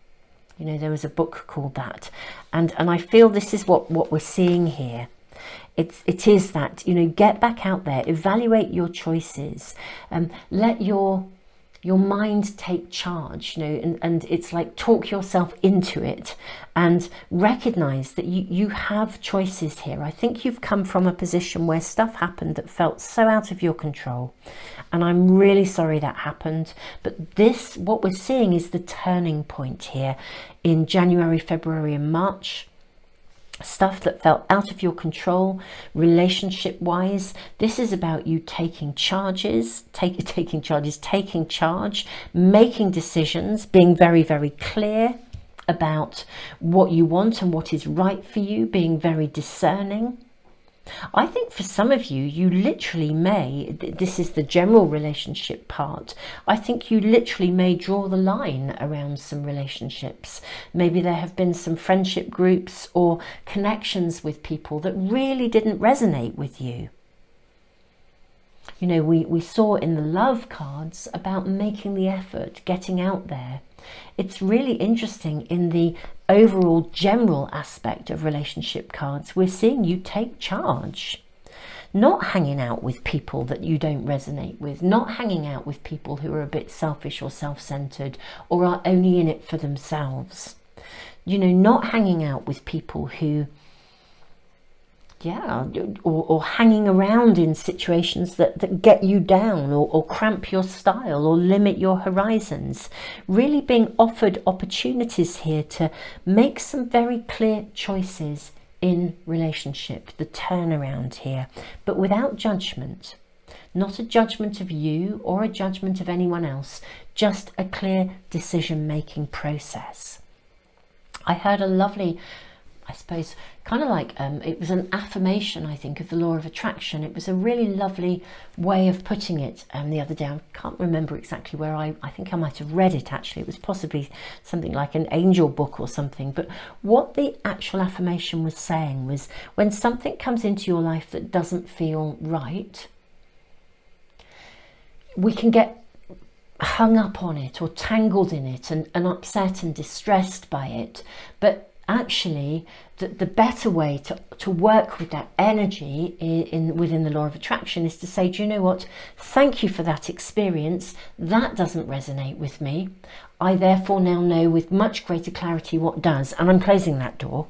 [SPEAKER 1] You know, there was a book called that. And I feel this is what we're seeing here. It is that, you know, get back out there, evaluate your choices, let your mind take charge, you know, and it's like talk yourself into it and recognize that you have choices here. I think you've come from a position where stuff happened that felt so out of your control. And I'm really sorry that happened. But this, what we're seeing is the turning point here in January, February and March. Stuff that felt out of your control, relationship wise. This is about you taking charges, taking charge, making decisions, being very, very clear about what you want and what is right for you, being very discerning. I think for some of you, you literally may, this is the general relationship part, I think you literally may draw the line around some relationships. Maybe there have been some friendship groups or connections with people that really didn't resonate with you. You know, we saw in the love cards about making the effort, getting out there. It's really interesting in the overall general aspect of relationship cards. We're seeing you take charge, not hanging out with people that you don't resonate with, not hanging out with people who are a bit selfish or self-centered or are only in it for themselves. You know, not hanging out with people who, or hanging around in situations that get you down or cramp your style or limit your horizons. Really being offered opportunities here to make some very clear choices in relationship, the turnaround here, but without judgment. Not a judgment of you or a judgment of anyone else, just a clear decision-making process. I heard a lovely, I suppose, kind of like, it was an affirmation, I think, of the law of attraction. It was a really lovely way of putting it the other day. I can't remember exactly where I think I might have read it actually. It was possibly something like an angel book or something. But what the actual affirmation was saying was, when something comes into your life that doesn't feel right, we can get hung up on it or tangled in it and upset and distressed by it. But actually, the better way to work with that energy within the law of attraction is to say, do you know what? Thank you for that experience. That doesn't resonate with me. I therefore now know with much greater clarity what does, and I'm closing that door.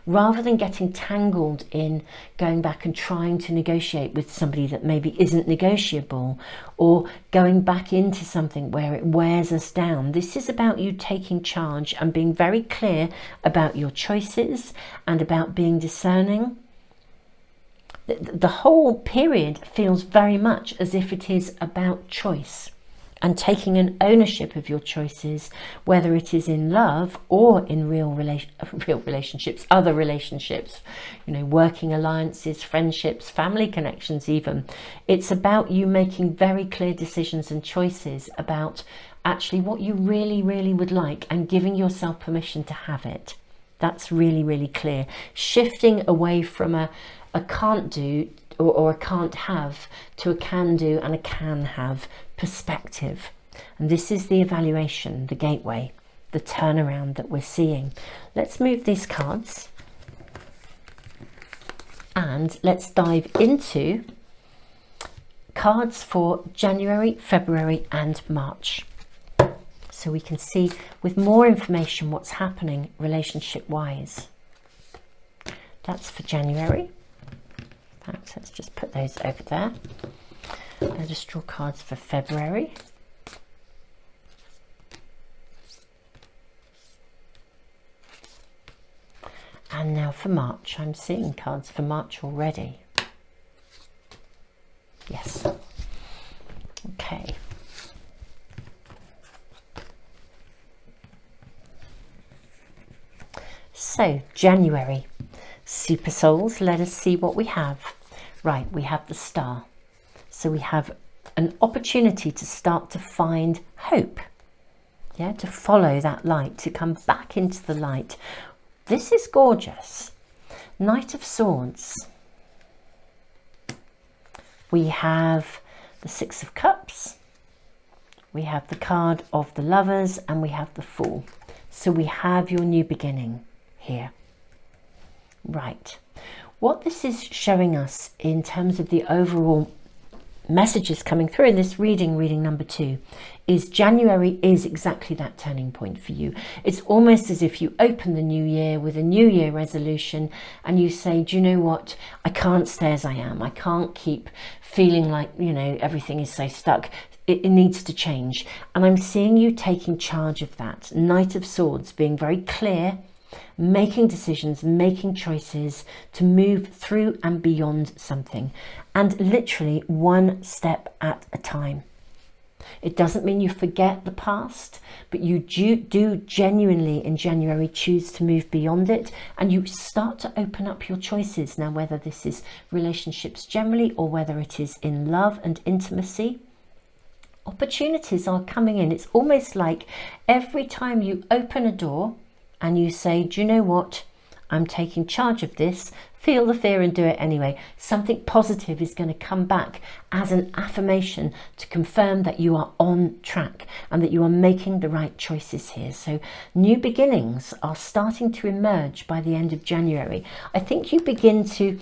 [SPEAKER 1] Rather than getting tangled in going back and trying to negotiate with somebody that maybe isn't negotiable, or going back into something where it wears us down. This is about you taking charge and being very clear about your choices and about being discerning. The whole period feels very much as if it is about choice and taking an ownership of your choices, whether it is in love or in real relationships, other relationships, you know, working alliances, friendships, family connections even. It's about you making very clear decisions and choices about actually what you really, really would like and giving yourself permission to have it. That's really, really clear. Shifting away from a can't do or a can't have to a can do and a can have perspective. And this is the evaluation, the gateway, the turnaround that we're seeing. Let's move these cards and let's dive into cards for January, February and March, so we can see with more information what's happening relationship wise. That's for January. In fact, let's just put those over there. I'll just draw cards for February. And now for March. I'm seeing cards for March already. Yes. Okay. So, January. Super Souls, let us see what we have. Right, we have the Star. So we have an opportunity to start to find hope. Yeah, to follow that light, to come back into the light. This is gorgeous. Knight of Swords. We have the Six of Cups. We have the card of the Lovers, and we have the Fool. So we have your new beginning here. Right. What this is showing us in terms of the overall messages coming through in this reading number 2, is January is exactly that turning point for you. It's almost as if you open the new year with a new year resolution and you say, do you know what? I can't stay as I am. I can't keep feeling like, you know, everything is so stuck. It needs to change. And I'm seeing you taking charge of that. Knight of Swords, being very clear, making decisions, making choices to move through and beyond something, and literally one step at a time. It doesn't mean you forget the past, but you do genuinely in January choose to move beyond it, and you start to open up your choices. Now, whether this is relationships generally or whether it is in love and intimacy, opportunities are coming in. It's almost like every time you open a door and you say, do you know what? I'm taking charge of this. Feel the fear and do it anyway. Something positive is going to come back as an affirmation to confirm that you are on track and that you are making the right choices here. So new beginnings are starting to emerge by the end of January. I think you begin to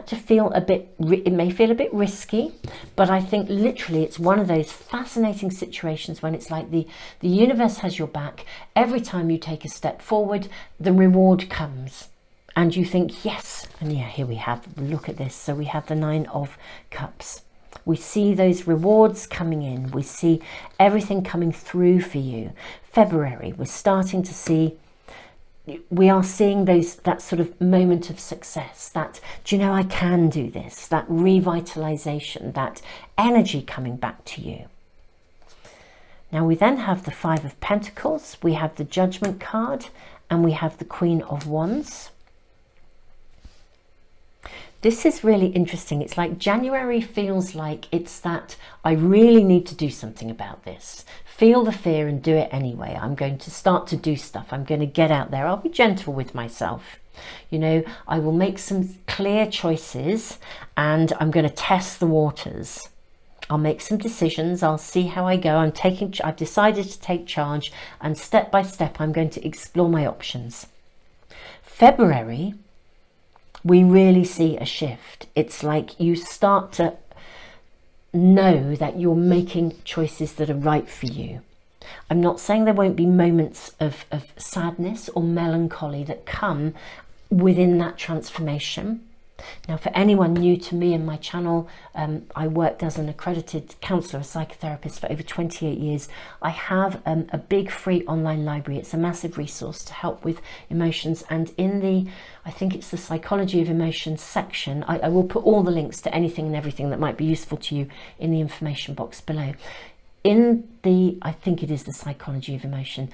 [SPEAKER 1] feel a bit, it may feel a bit risky, but I think literally it's one of those fascinating situations when it's like the universe has your back. Every time you take a step forward, the reward comes. And you think, yes, and yeah, here we have, look at this. So we have the 9 of Cups. We see those rewards coming in. We see everything coming through for you. February, we're starting to see, we are seeing that sort of moment of success, that, do you know, I can do this, that revitalization, that energy coming back to you. Now we then have the 5 of Pentacles, we have the Judgment card, and we have the Queen of Wands. This is really interesting. It's like January feels like it's that I really need to do something about this. Feel the fear and do it anyway. I'm going to start to do stuff. I'm going to get out there. I'll be gentle with myself. You know, I will make some clear choices and I'm going to test the waters. I'll make some decisions. I'll see how I go. I've decided to take charge, and step by step, I'm going to explore my options. February, we really see a shift. It's like you start to know that you're making choices that are right for you. I'm not saying there won't be moments of sadness or melancholy that come within that transformation. Now, for anyone new to me and my channel, I worked as an accredited counsellor, a psychotherapist for over 28 years. I have a big free online library. It's a massive resource to help with emotions. And in the, I think it's the Psychology of Emotions section, I will put all the links to anything and everything that might be useful to you in the information box below. In the, I think it is the Psychology of Emotion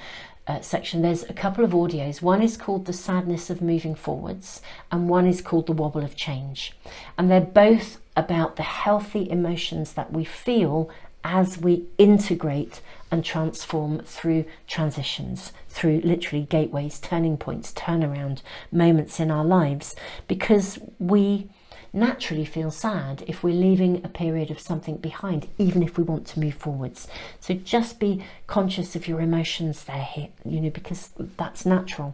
[SPEAKER 1] section, there's a couple of audios. One is called The Sadness of Moving Forwards and one is called The Wobble of Change, and they're both about the healthy emotions that we feel as we integrate and transform through transitions, through literally gateways, turning points, turnaround moments in our lives, because we naturally feel sad if we're leaving a period of something behind, even if we want to move forwards. So just be conscious of your emotions there, you know, because that's natural.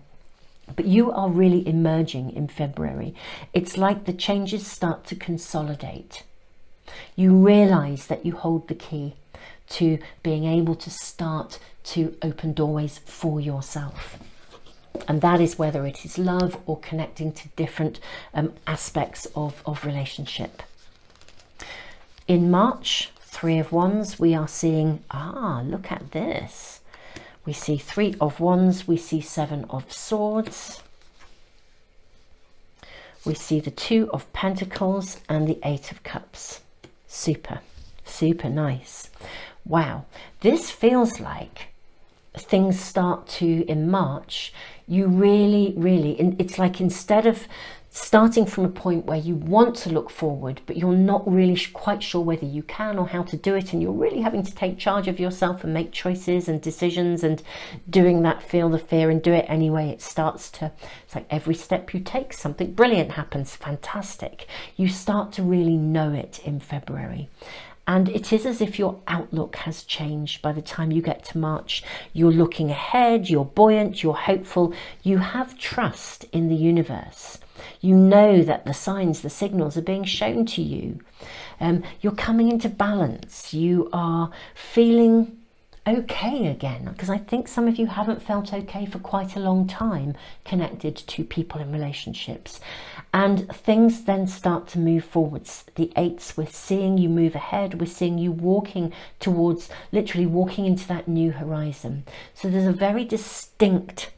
[SPEAKER 1] But you are really emerging in February. It's like the changes start to consolidate. You realize that you hold the key to being able to start to open doorways for yourself. And that is whether it is love or connecting to different aspects of relationship. In March, 3 of Wands, we are seeing, look at this. We see 3 of Wands, we see 7 of Swords. We see the 2 of Pentacles and the 8 of Cups. Super, super nice. Wow, this feels like things start to, in March, you really, it's like instead of starting from a point where you want to look forward, but you're not really quite sure whether you can or how to do it, and you're really having to take charge of yourself and make choices and decisions and doing that, feel the fear and do it anyway. It starts to, it's like every step you take, something brilliant happens, fantastic. You start to really know it in February. And it is as if your outlook has changed by the time you get to March. You're looking ahead, you're buoyant, you're hopeful, you have trust in the universe. You know that the signs, the signals are being shown to you. You're coming into balance. You are feeling okay again, because I think some of you haven't felt okay for quite a long time connected to people in relationships, and things then start to move forwards. The 8s, we're seeing you move ahead, we're seeing you walking towards, literally walking into that new horizon. So there's a very distinct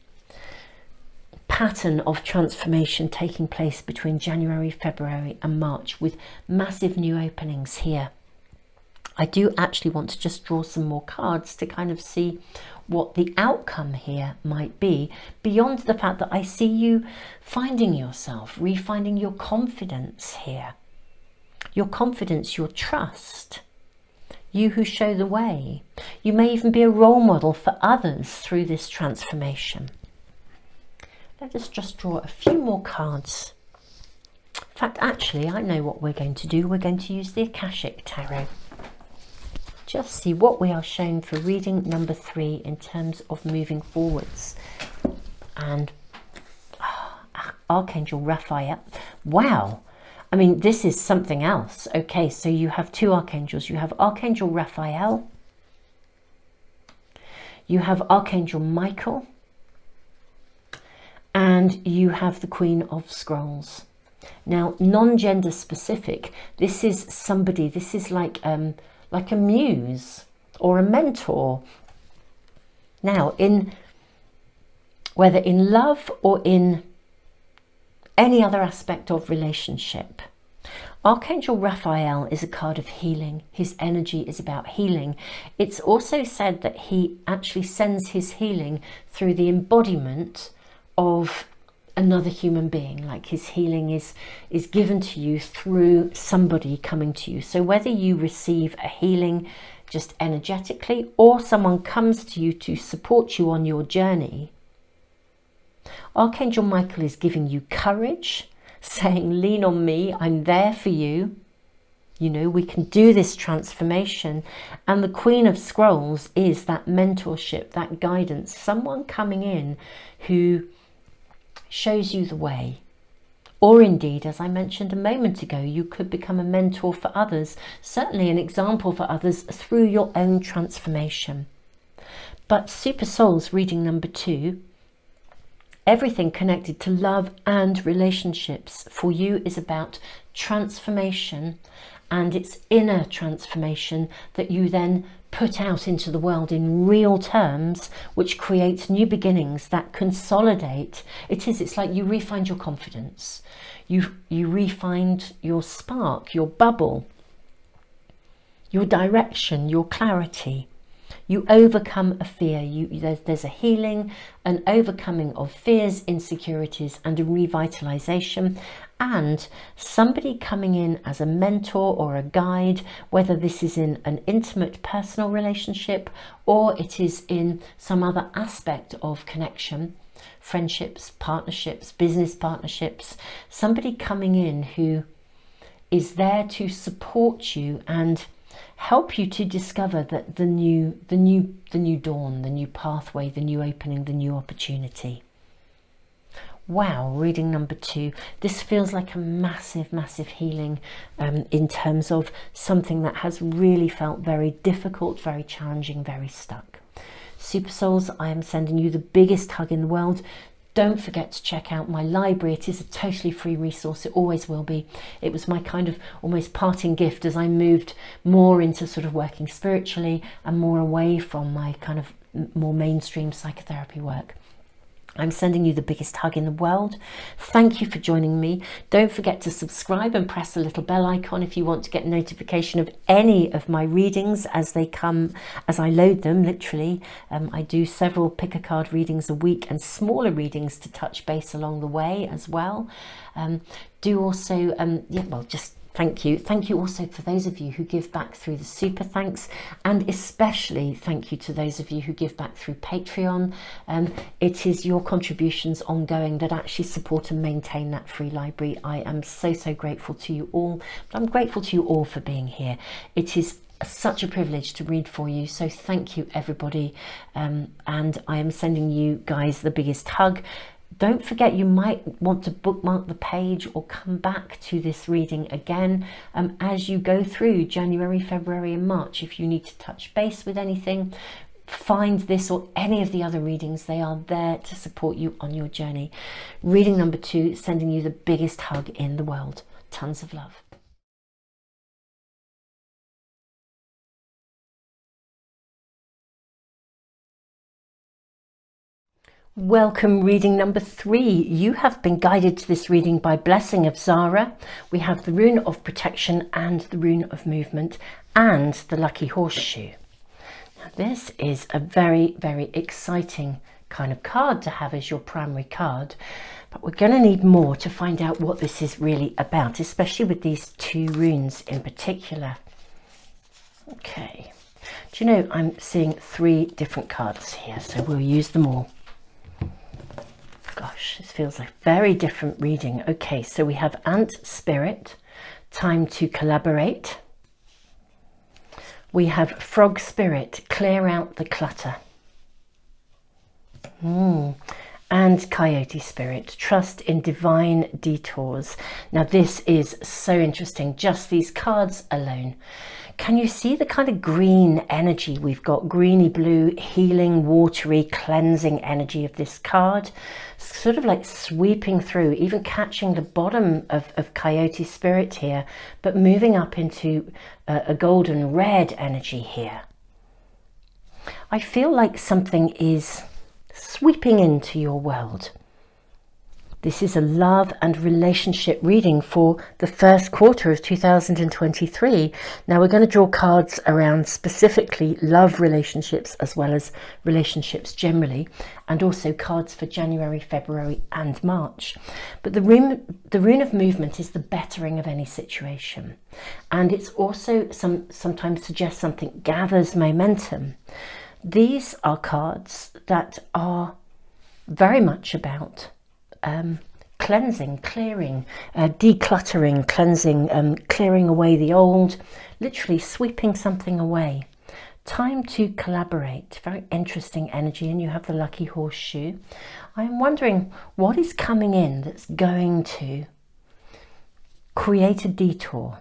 [SPEAKER 1] pattern of transformation taking place between January, February and March, with massive new openings here. I do actually want to just draw some more cards to kind of see what the outcome here might be, beyond the fact that I see you finding yourself, refinding your confidence here. Your confidence, your trust. You who show the way. You may even be a role model for others through this transformation. Let us just draw a few more cards. In fact, actually, I know what we're going to do. We're going to use the Akashic Tarot. Just see what we are shown for reading number 3 in terms of moving forwards. And Archangel Raphael. Wow. I mean, this is something else. Okay, so you have 2 archangels. You have Archangel Raphael. You have Archangel Michael. And you have the Queen of Scrolls. Now, non-gender specific, this is somebody, this is like a muse or a mentor. Now, whether in love or in any other aspect of relationship, Archangel Raphael is a card of healing. His energy is about healing. It's also said that he actually sends his healing through the embodiment of another human being, like his healing is given to you through somebody coming to you. So whether you receive a healing just energetically or someone comes to you to support you on your journey, Archangel Michael is giving you courage, saying, lean on me, I'm there for you. You know, we can do this transformation. And the Queen of Scrolls is that mentorship, that guidance, someone coming in who shows you the way. Or indeed, as I mentioned a moment ago, you could become a mentor for others, certainly an example for others through your own transformation. But Super Souls reading number 2, everything connected to love and relationships for you is about transformation, and it's inner transformation that you then put out into the world in real terms, which creates new beginnings that consolidate. It's like you refind your confidence, you refind your spark, your bubble, your direction, your clarity. You overcome a fear. There's a healing, an overcoming of fears, insecurities, and a revitalization, and somebody coming in as a mentor or a guide, whether this is in an intimate personal relationship or it is in some other aspect of connection, friendships, partnerships, business partnerships, somebody coming in who is there to support you and help you to discover that the new dawn, the new pathway, the new opening, the new opportunity. Wow, reading number 2. This feels like a massive, massive healing in terms of something that has really felt very difficult, very challenging, very stuck. Super Souls, I am sending you the biggest hug in the world. Don't forget to check out my library. It is a totally free resource. It always will be. It was my kind of almost parting gift as I moved more into sort of working spiritually and more away from my kind of more mainstream psychotherapy work. I'm sending you the biggest hug in the world. Thank you for joining me. Don't forget to subscribe and press the little bell icon if you want to get notification of any of my readings as they come, as I load them, literally. I do several pick a card readings a week and smaller readings to touch base along the way as well. Do also, just thank you. Thank you also for those of you who give back through the super thanks, and especially thank you to those of you who give back through Patreon. It is your contributions ongoing that actually support and maintain that free library. I am so grateful to you all. But I'm grateful to you all for being here. It is such a privilege to read for you, so thank you everybody, and I am sending you guys the biggest hug. Don't forget, you might want to bookmark the page or come back to this reading again as you go through January, February and March. If you need to touch base with anything, find this or any of the other readings. They are there to support you on your journey. Reading number 2, sending you the biggest hug in the world. Tons of love. Welcome, reading number 3. You have been guided to this reading by Blessing of Zara. We have the Rune of Protection and the Rune of Movement and the Lucky Horseshoe. Now, this is a very exciting kind of card to have as your primary card, but we're going to need more to find out what this is really about, especially with these 2 runes in particular. Okay, do you know, I'm seeing 3 different cards here, so we'll use them all. Gosh, this feels like a very different reading. Okay, so we have Ant Spirit, Time to Collaborate. We have Frog Spirit, Clear Out the Clutter. And Coyote Spirit, Trust in Divine Detours. Now this is so interesting, just these cards alone. Can you see the kind of green energy we've got? Greeny blue, healing, watery, cleansing energy of this card. Sort of like sweeping through, even catching the bottom of Coyote Spirit here, but moving up into a golden red energy here. I feel like something is sweeping into your world. This is a love and relationship reading for the first quarter of 2023. Now we're going to draw cards around specifically love relationships as well as relationships generally, and also cards for January, February and March. But the rune of movement is the bettering of any situation, and it's also sometimes suggests something gathers momentum. These are cards that are very much about cleansing, clearing, decluttering, cleansing, clearing away the old, literally sweeping something away. Time to collaborate, very interesting energy, and you have the Lucky Horseshoe. I'm wondering what is coming in that's going to create a detour.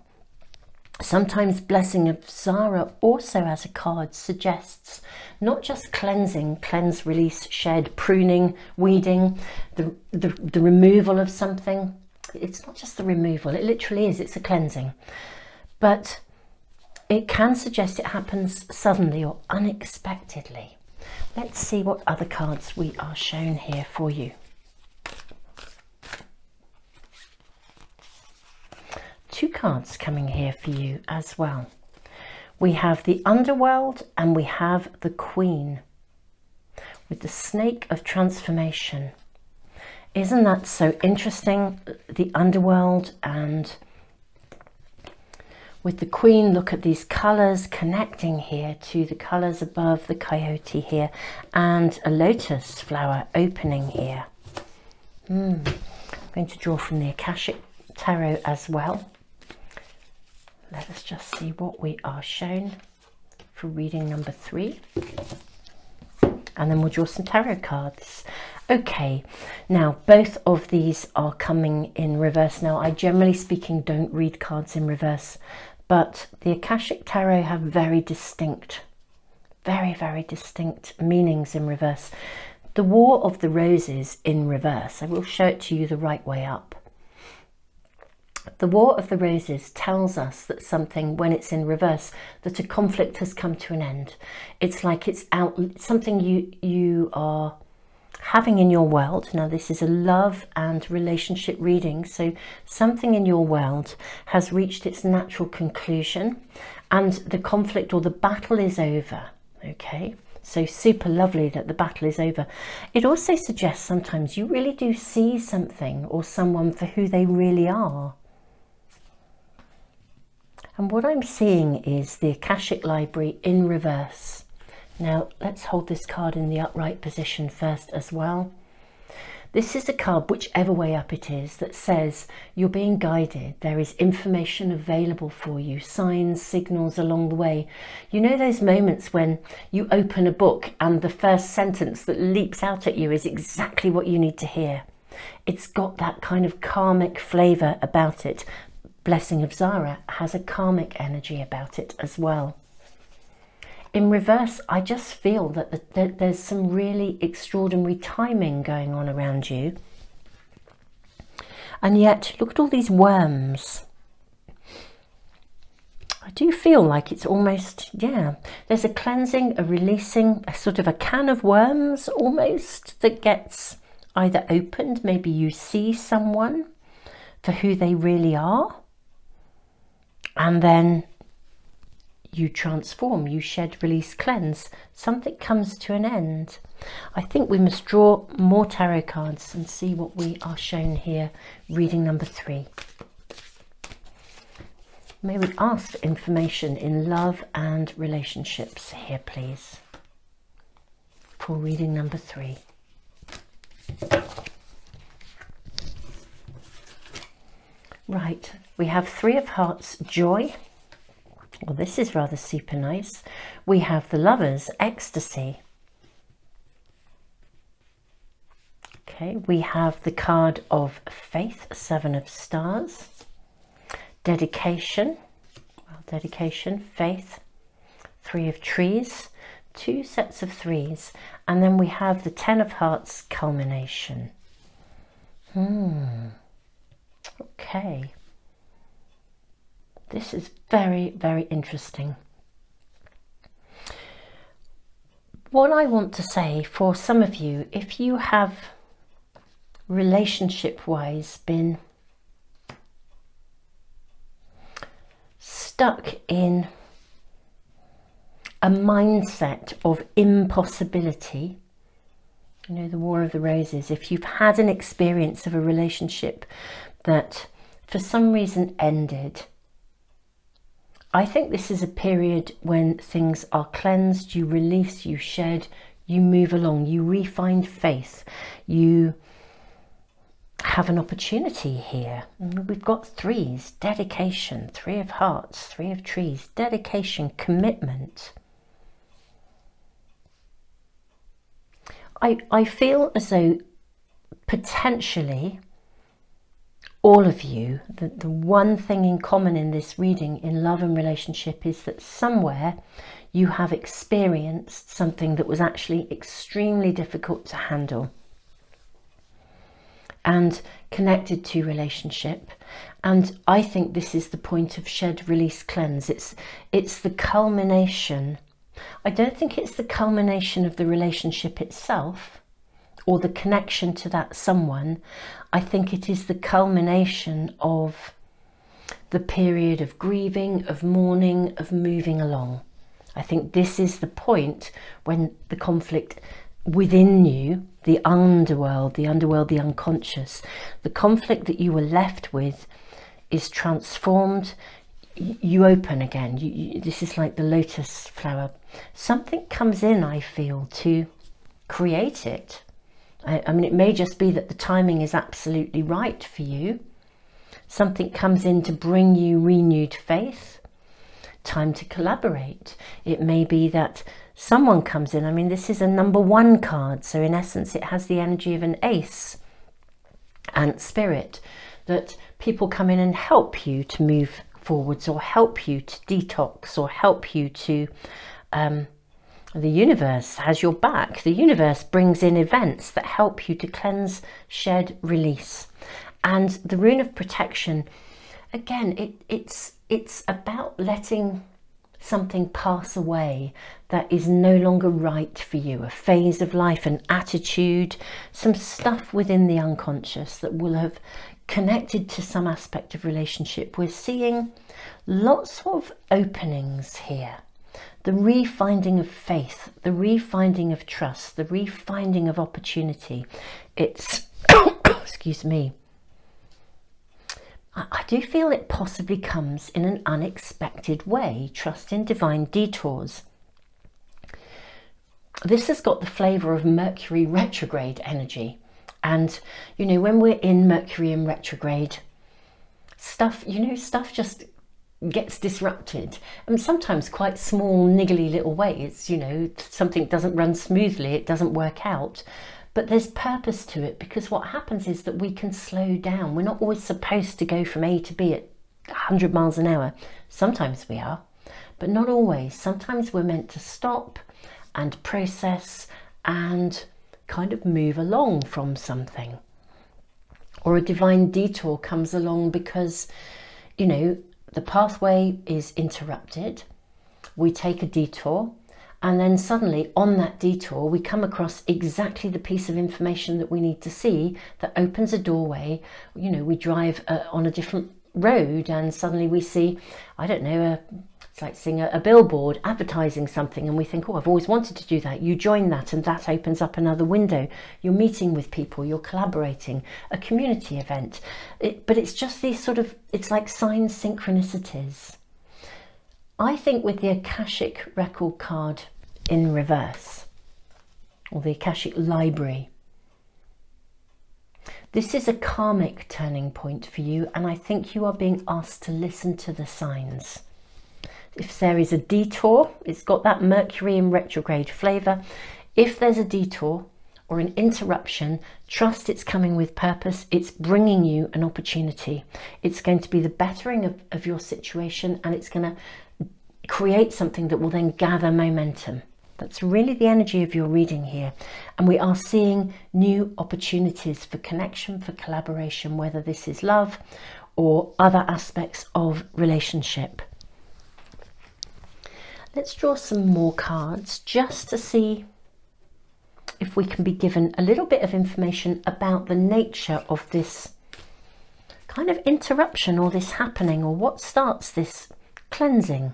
[SPEAKER 1] Sometimes Blessing of Zara also as a card suggests not just cleansing, cleanse, release, shed, pruning, weeding, the removal of something. It's not just the removal, it literally is, it's a cleansing. But it can suggest it happens suddenly or unexpectedly. Let's see what other cards we are shown here for you. Two cards coming here for you as well. We have the Underworld and we have the Queen with the Snake of Transformation. Isn't that so interesting? The Underworld, and with the Queen, look at these colours connecting here to the colours above the coyote here, and a lotus flower opening here. I'm going to draw from the Akashic Tarot as well. Let us just see what we are shown for reading number 3. And then we'll draw some tarot cards. Okay, now both of these are coming in reverse. Now I generally speaking don't read cards in reverse, but the Akashic Tarot have very distinct, very distinct meanings in reverse. The War of the Roses in reverse. I will show it to you the right way up. The War of the Roses tells us that something, when it's in reverse, that a conflict has come to an end. It's like it's out, something you are having in your world. Now this is a love and relationship reading, so something in your world has reached its natural conclusion and the conflict or the battle is over. Okay, so super lovely that the battle is over. It also suggests sometimes you really do see something or someone for who they really are. And what I'm seeing is the Akashic Library in reverse. Now let's hold this card in the upright position first as well. This is a card, whichever way up it is, that says you're being guided. There is information available for you, signs, signals along the way. You know those moments when you open a book and the first sentence that leaps out at you is exactly what you need to hear. It's got that kind of karmic flavour about it. Blessing of Zara has a karmic energy about it as well. In reverse, I just feel that there's some really extraordinary timing going on around you. And yet, look at all these worms. I do feel like it's almost, yeah, there's a cleansing, a releasing, a sort of a can of worms almost that gets either opened. Maybe you see someone for who they really are. And then you transform, you shed, release, cleanse. Something comes to an end. I think we must draw more tarot cards and see what we are shown here. Reading number 3. May we ask for information in love and relationships here, please, for reading number 3. Right, we have 3 of Hearts, joy. Well, this is rather super nice. We have the Lovers, ecstasy. Okay, we have the card of faith, 7 of stars. Dedication, well, dedication, faith, 3 of trees, 2 sets of 3s. And then we have the 10 of hearts, culmination. Okay. This is very, very interesting. What I want to say for some of you, if you have relationship-wise been stuck in a mindset of impossibility, you know, the War of the Roses, if you've had an experience of a relationship that for some reason ended, I think this is a period when things are cleansed, you release, you shed, you move along, you refine faith, you have an opportunity here. We've got 3s, dedication, 3 of hearts, 3 of trees, dedication, commitment. I feel as though potentially all of you, the one thing in common in this reading in love and relationship is that somewhere you have experienced something that was actually extremely difficult to handle and connected to relationship. And I think this is the point of shed, release, cleanse. It's the culmination. I don't think it's the culmination of the relationship itself or the connection to that someone. I think it is the culmination of the period of grieving, of mourning, of moving along. I think this is the point when the conflict within you, the underworld, the unconscious, the conflict that you were left with is transformed. You open again. This is like the lotus flower. Something comes in, I feel, to create it. I mean, it may just be that the timing is absolutely right for you. Something comes in to bring you renewed faith, time to collaborate. It may be that someone comes in. I mean, this is a number 1 card, so in essence it has the energy of an ace and spirit, that people come in and help you to move forwards or help you to detox or help you to The universe has your back. The universe brings in events that help you to cleanse, shed, release. And the rune of protection, again, it's about letting something pass away that is no longer right for you, a phase of life, an attitude, some stuff within the unconscious that will have connected to some aspect of relationship. We're seeing lots of openings here. The refinding of faith, the refinding of trust, the refinding of opportunity. It's, excuse me, I do feel it possibly comes in an unexpected way. Trust in divine detours. This has got the flavour of Mercury retrograde energy. And, you know, when we're in Mercury in retrograde, stuff just gets disrupted, and sometimes quite small niggly little ways. You know, something doesn't run smoothly, it doesn't work out, but there's purpose to it, because what happens is that we can slow down. We're not always supposed to go from A to B at 100 miles an hour. Sometimes we are, but not always. Sometimes we're meant to stop and process and kind of move along from something. Or a divine detour comes along because, you know, the pathway is interrupted, we take a detour, and then suddenly on that detour we come across exactly the piece of information that we need to see that opens a doorway. You know, we drive on a different road and suddenly we see, I don't know, it's like seeing a billboard advertising something, and we think, oh, I've always wanted to do that. You join that and that opens up another window. You're meeting with people, you're collaborating, a community event. But it's just these sort of, it's like sign synchronicities. I think with the Akashic record card in reverse, or the Akashic library, this is a karmic turning point for you, and I think you are being asked to listen to the signs. If there is a detour, it's got that Mercury in retrograde flavour. If there's a detour or an interruption, trust it's coming with purpose. It's bringing you an opportunity. It's going to be the bettering of your situation, and it's going to create something that will then gather momentum. That's really the energy of your reading here. And we are seeing new opportunities for connection, for collaboration, whether this is love or other aspects of relationship. Let's draw some more cards just to see if we can be given a little bit of information about the nature of this kind of interruption or this happening, or what starts this cleansing.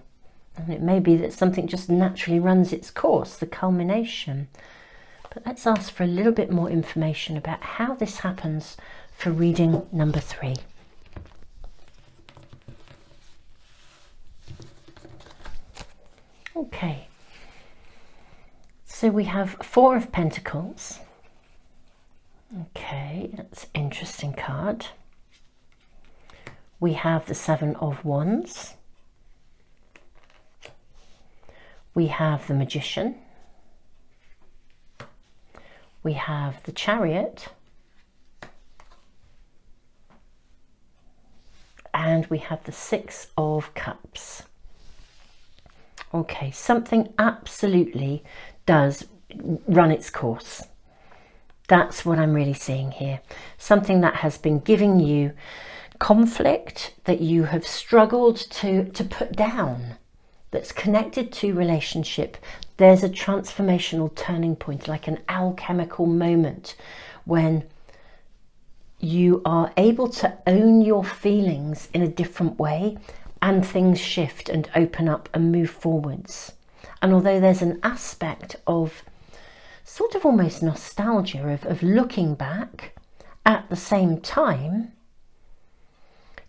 [SPEAKER 1] And it may be that something just naturally runs its course, the culmination. But let's ask for a little bit more information about how this happens for reading number 3. Okay, so we have 4 of Pentacles. Okay, that's an interesting card. We have the 7 of Wands. We have the Magician. We have the Chariot. And we have the 6 of Cups. Okay, something absolutely does run its course. That's what I'm really seeing here. Something that has been giving you conflict, that you have struggled to put down, that's connected to relationship. There's a transformational turning point, like an alchemical moment when you are able to own your feelings in a different way, and things shift and open up and move forwards. And although there's an aspect of sort of almost nostalgia of looking back, at the same time,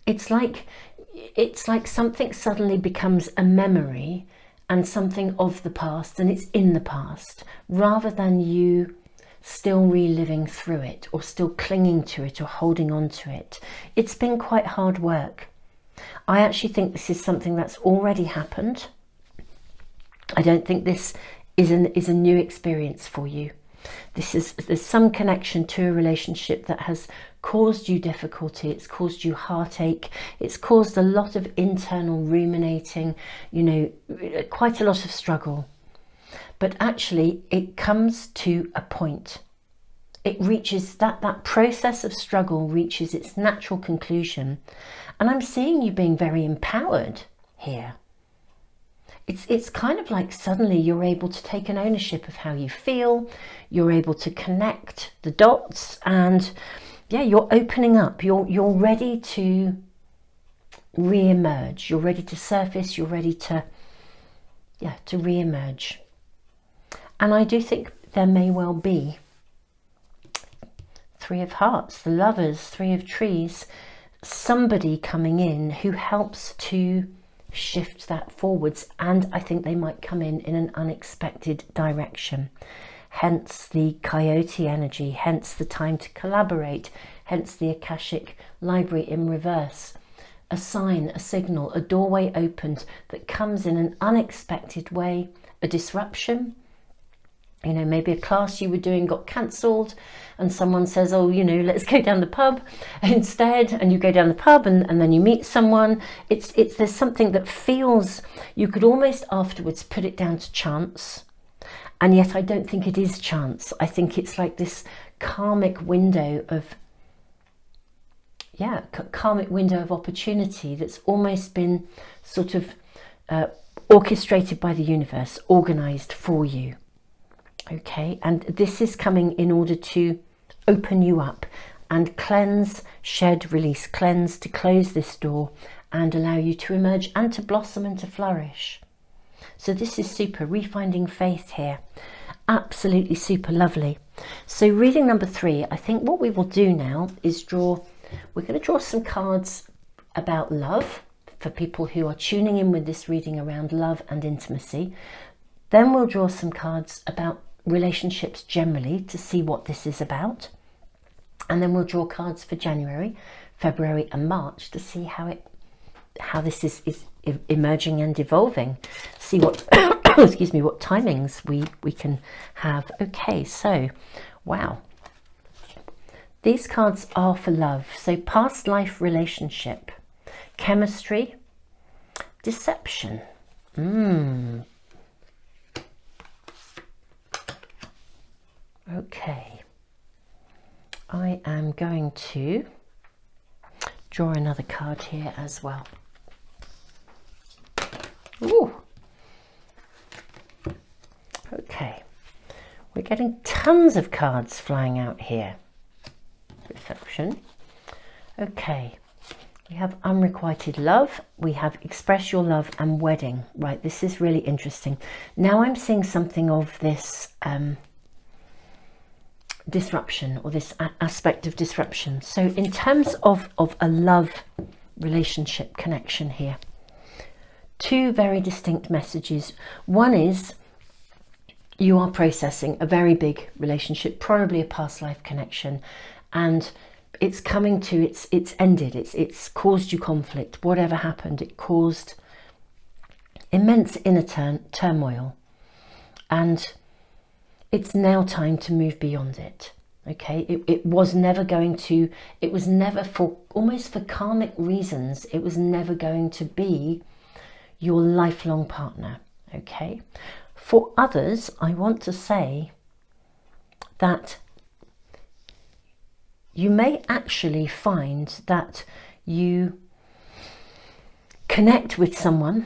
[SPEAKER 1] it's like something suddenly becomes a memory and something of the past, and it's in the past, rather than you still reliving through it or still clinging to it or holding on to it. It's been quite hard work. I actually think this is something that's already happened. I don't think this is a new experience for you. There's some connection to a relationship that has caused you difficulty. It's caused you heartache. It's caused a lot of internal ruminating, you know, quite a lot of struggle. but actually it comes to a point. It reaches that process of struggle reaches its natural conclusion. And I'm seeing you being very empowered here. It's kind of like suddenly you're able to take an ownership of how you feel. You're able to connect the dots, and yeah, you're opening up. You're ready to re-emerge. You're ready to surface. You're ready to re-emerge. And I do think there may well be Three of Hearts, the Lovers, Three of Trees, somebody coming in who helps to shift that forwards, and I think they might come in an unexpected direction. Hence the coyote energy, hence the time to collaborate, hence the Akashic library in reverse. A sign, a signal, a doorway opened that comes in an unexpected way, a disruption. You know, maybe a class you were doing got cancelled and someone says, oh, you know, let's go down the pub instead, and you go down the pub and then you meet someone. There's something that feels, you could almost afterwards put it down to chance, and yet I don't think it is chance. I think it's like this karmic window of, karmic window of opportunity that's almost been sort of orchestrated by the universe, organised for you. Okay, and this is coming in order to open you up and cleanse, shed, release, cleanse, to close this door and allow you to emerge and to blossom and to flourish. So this is super, refinding faith here. Absolutely super lovely. So reading number 3, I think what we will do now is we're going to draw some cards about love for people who are tuning in with this reading around love and intimacy. Then we'll draw some cards about relationships generally to see what this is about, and then we'll draw cards for January, February and March to see how this is emerging and evolving, see what excuse me, what timings we can have. Okay, so wow, these cards are for love. So past life relationship, chemistry, deception. Okay, I am going to draw another card here as well. Ooh. Okay, we're getting tons of cards flying out here. Reception. Okay, we have unrequited love, we have express your love, and wedding. Right, this is really interesting. Now I'm seeing something of this disruption, or this aspect of disruption. So in terms of a love relationship connection here, two very distinct messages. One is you are processing a very big relationship, probably a past life connection, and it's coming to it's ended, it's caused you conflict. Whatever happened, it caused immense inner turmoil, and it's now time to move beyond it. Okay, it was never going to, it was never, for almost for karmic reasons, it was never going to be your lifelong partner. Okay, for others, I want to say that you may actually find that you connect with someone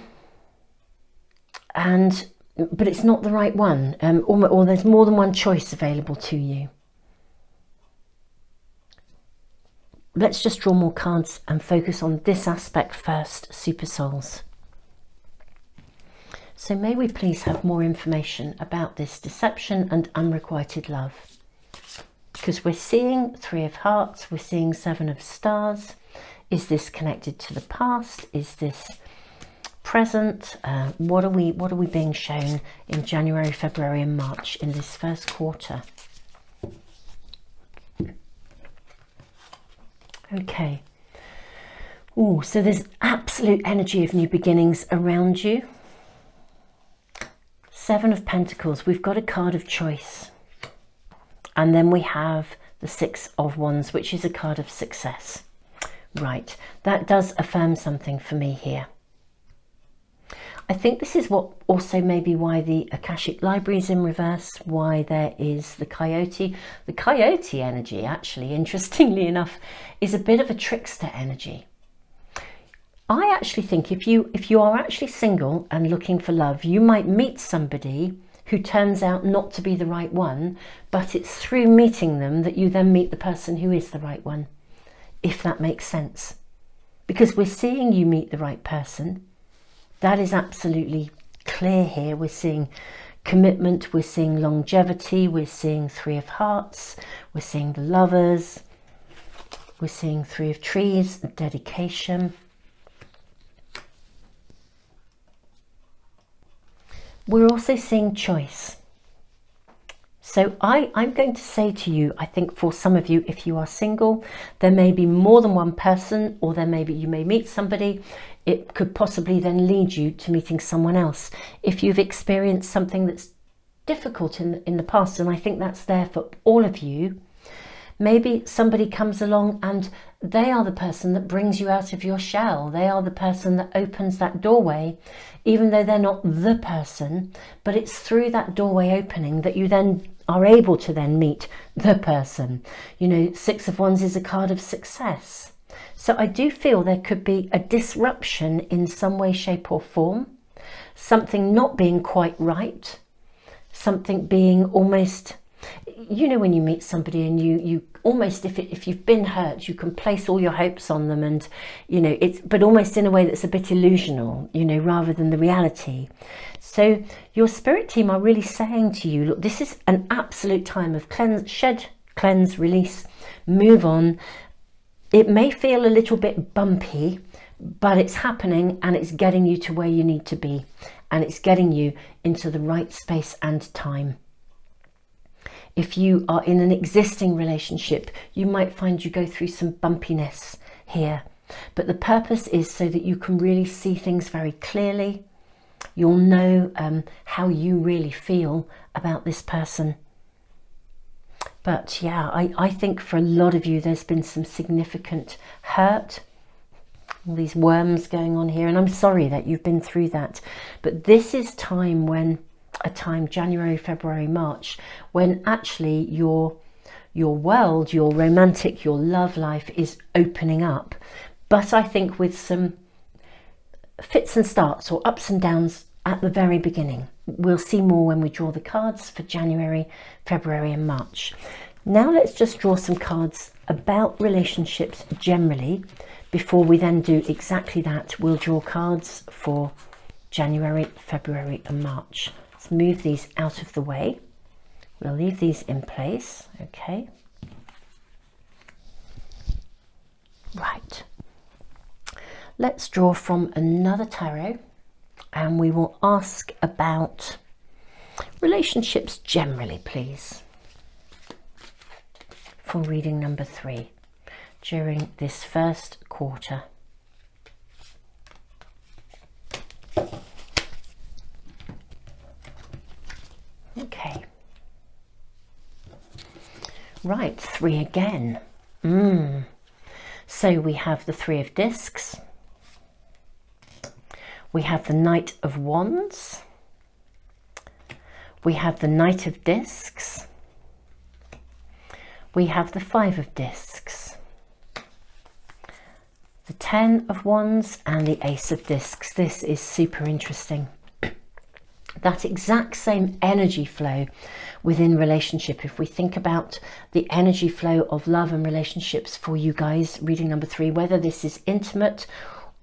[SPEAKER 1] but it's not the right one, or there's more than one choice available to you. Let's just draw more cards and focus on this aspect first, super souls. So may we please have more information about this deception and unrequited love? Because we're seeing Three of Hearts, we're seeing Seven of Stars. Is this connected to the past? Is this present? What are we being shown in January, February and March in this first quarter? Okay. Oh, so there's absolute energy of new beginnings around you. Seven of Pentacles, we've got a card of choice. And then we have the Six of Wands, which is a card of success. Right, that does affirm something for me here. I think this is what also maybe why the Akashic Library is in reverse, why there is the coyote. The coyote energy, actually, interestingly enough, is a bit of a trickster energy. I actually think if you are actually single and looking for love, you might meet somebody who turns out not to be the right one, but it's through meeting them that you then meet the person who is the right one, if that makes sense. Because we're seeing you meet the right person. That is absolutely clear here. We're seeing commitment, we're seeing longevity, we're seeing Three of Hearts, we're seeing the Lovers, we're seeing Three of Trees, dedication. We're also seeing choice. So I'm going to say to you, I think for some of you, if you are single, there may be more than one person, or you may meet somebody. It could possibly then lead you to meeting someone else. If you've experienced something that's difficult in the past, and I think that's there for all of you, maybe somebody comes along and they are the person that brings you out of your shell. They are the person that opens that doorway, even though they're not the person, but it's through that doorway opening that you then are able to then meet the person. You know, Six of Wands is a card of success. So I do feel there could be a disruption in some way, shape or form, something not being quite right, something being almost, you know, when you meet somebody and you almost, if you've been hurt, you can place all your hopes on them, and you know, but almost in a way that's a bit illusional, you know, rather than the reality. So your spirit team are really saying to you, look, this is an absolute time of shed, cleanse, release, move on. It may feel a little bit bumpy, but it's happening and it's getting you to where you need to be, and it's getting you into the right space and time. If you are in an existing relationship, you might find you go through some bumpiness here, but the purpose is so that you can really see things very clearly. You'll know how you really feel about this person. But yeah, I think for a lot of you, there's been some significant hurt. All these worms going on here, and I'm sorry that you've been through that. But this is January, February, March, when actually your world, your romantic, your love life is opening up. But I think with some fits and starts or ups and downs at the very beginning. We'll see more when we draw the cards for January, February and March. Now let's just draw some cards about relationships generally. Before we then do exactly that, we'll draw cards for January, February and March. Let's move these out of the way. We'll leave these in place, okay. Right. Let's draw from another tarot, and we will ask about relationships generally, please, for reading number 3 during this first quarter. Okay. Right, 3 again. So we have the 3 of Discs. We have the Knight of Wands. We have the Knight of Discs. We have the 5 of Discs. The 10 of Wands and the Ace of Discs. This is super interesting. That exact same energy flow within relationship. If we think about the energy flow of love and relationships for you guys, reading number 3, whether this is intimate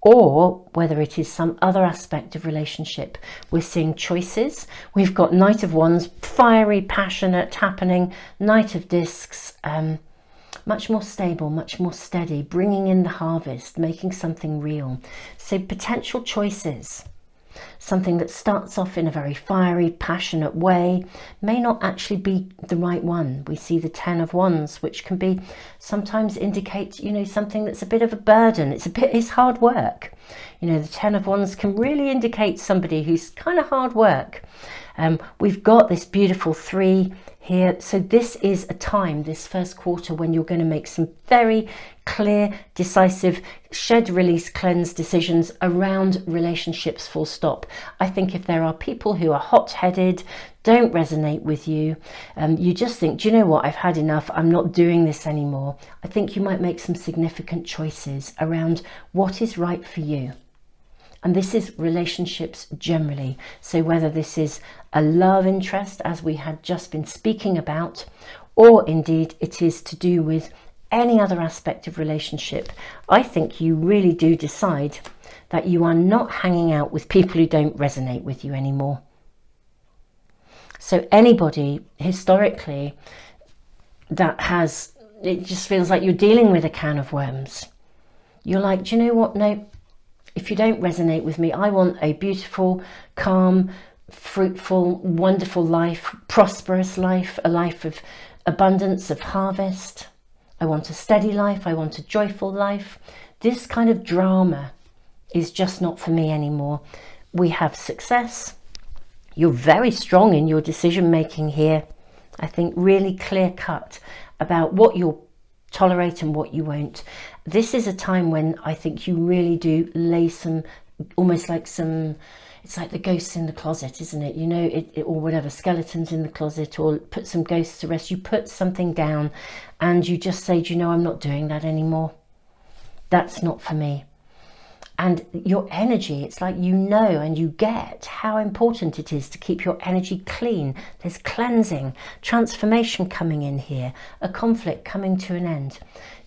[SPEAKER 1] or whether it is some other aspect of relationship, we're seeing choices. We've got Knight of Wands, fiery, passionate, happening. Knight of Discs, much more stable, much more steady, bringing in the harvest, making something real. So potential choices. Something that starts off in a very fiery, passionate way may not actually be the right one. We see the 10 of Wands, which can be sometimes indicate, you know, something that's a bit of a burden. It's hard work. You know, the 10 of Wands can really indicate somebody who's kind of hard work. We've got this beautiful 3 here. So this is a time, this first quarter, when you're going to make some very clear, decisive, shed, release, cleanse decisions around relationships, full stop. I think if there are people who are hot-headed, don't resonate with you, you just think, do you know what, I've had enough, I'm not doing this anymore, I think you might make some significant choices around what is right for you. And this is relationships generally. So whether this is a love interest, as we had just been speaking about, or indeed it is to do with any other aspect of relationship, I think you really do decide that you are not hanging out with people who don't resonate with you anymore. So anybody historically that has, it just feels like you're dealing with a can of worms. You're like, do you know what? No, if you don't resonate with me, I want a beautiful, calm, fruitful, wonderful life, prosperous life, a life of abundance, of harvest. I want a steady life. I want a joyful life. This kind of drama is just not for me anymore. We have success. You're very strong in your decision making here. I think really clear cut about what you'll tolerate and what you won't. This is a time when I think you really do lay some, almost like some, it's like the ghosts in the closet, isn't it? You know, or whatever, skeletons in the closet, or put some ghosts to rest. You put something down and you just say, do you know, I'm not doing that anymore. That's not for me. And your energy, it's like you know and you get how important it is to keep your energy clean. There's cleansing, transformation coming in here, a conflict coming to an end.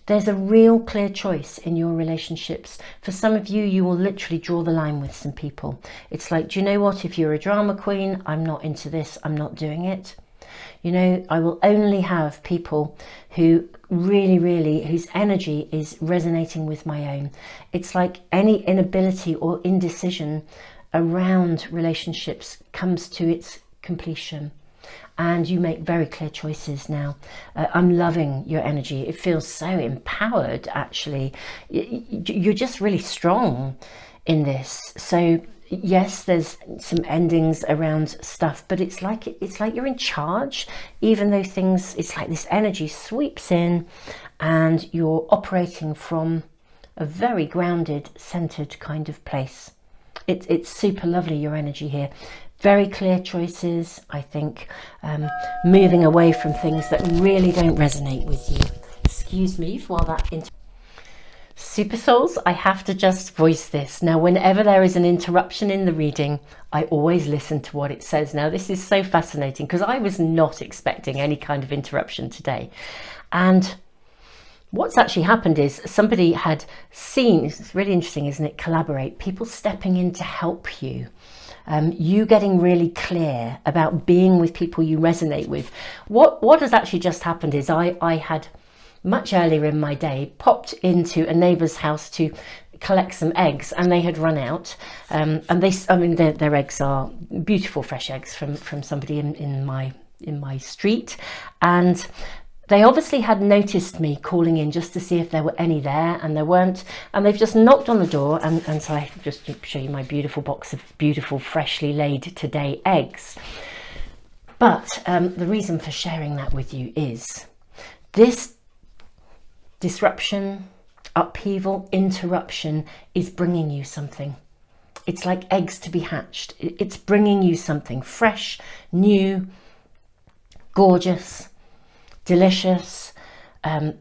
[SPEAKER 1] There's a real clear choice in your relationships. For some of you, you will literally draw the line with some people. It's like, do you know what? If you're a drama queen, I'm not into this. I'm not doing it. You know, I will only have people who really, whose energy is resonating with my own. It's like any inability or indecision around relationships comes to its completion. And you make very clear choices now. I'm loving your energy. It feels so empowered, actually. You're just really strong in this. So yes, there's some endings around stuff, but it's like you're in charge, even though things, it's like this energy sweeps in and you're operating from a very grounded, centered kind of place. It's super lovely, your energy here. Very clear choices, I think, moving away from things that really don't resonate with you. Excuse me while that Super Souls, I have to just voice this. Now, whenever there is an interruption in the reading, I always listen to what it says. Now, this is so fascinating because I was not expecting any kind of interruption today. And what's actually happened is somebody had seen, it's really interesting, isn't it? Collaborate, people stepping in to help you. You getting really clear about being with people you resonate with. What has actually just happened is I had much earlier in my day popped into a neighbour's house to collect some eggs, and they had run out. And their eggs are beautiful fresh eggs from somebody in my street, and they obviously had noticed me calling in just to see if there were any there, and there weren't. And they've just knocked on the door, and so I just show you my beautiful box of beautiful freshly laid today eggs. But the reason for sharing that with you is this disruption, upheaval, interruption is bringing you something. It's like eggs to be hatched. It's bringing you something fresh, new, gorgeous, delicious,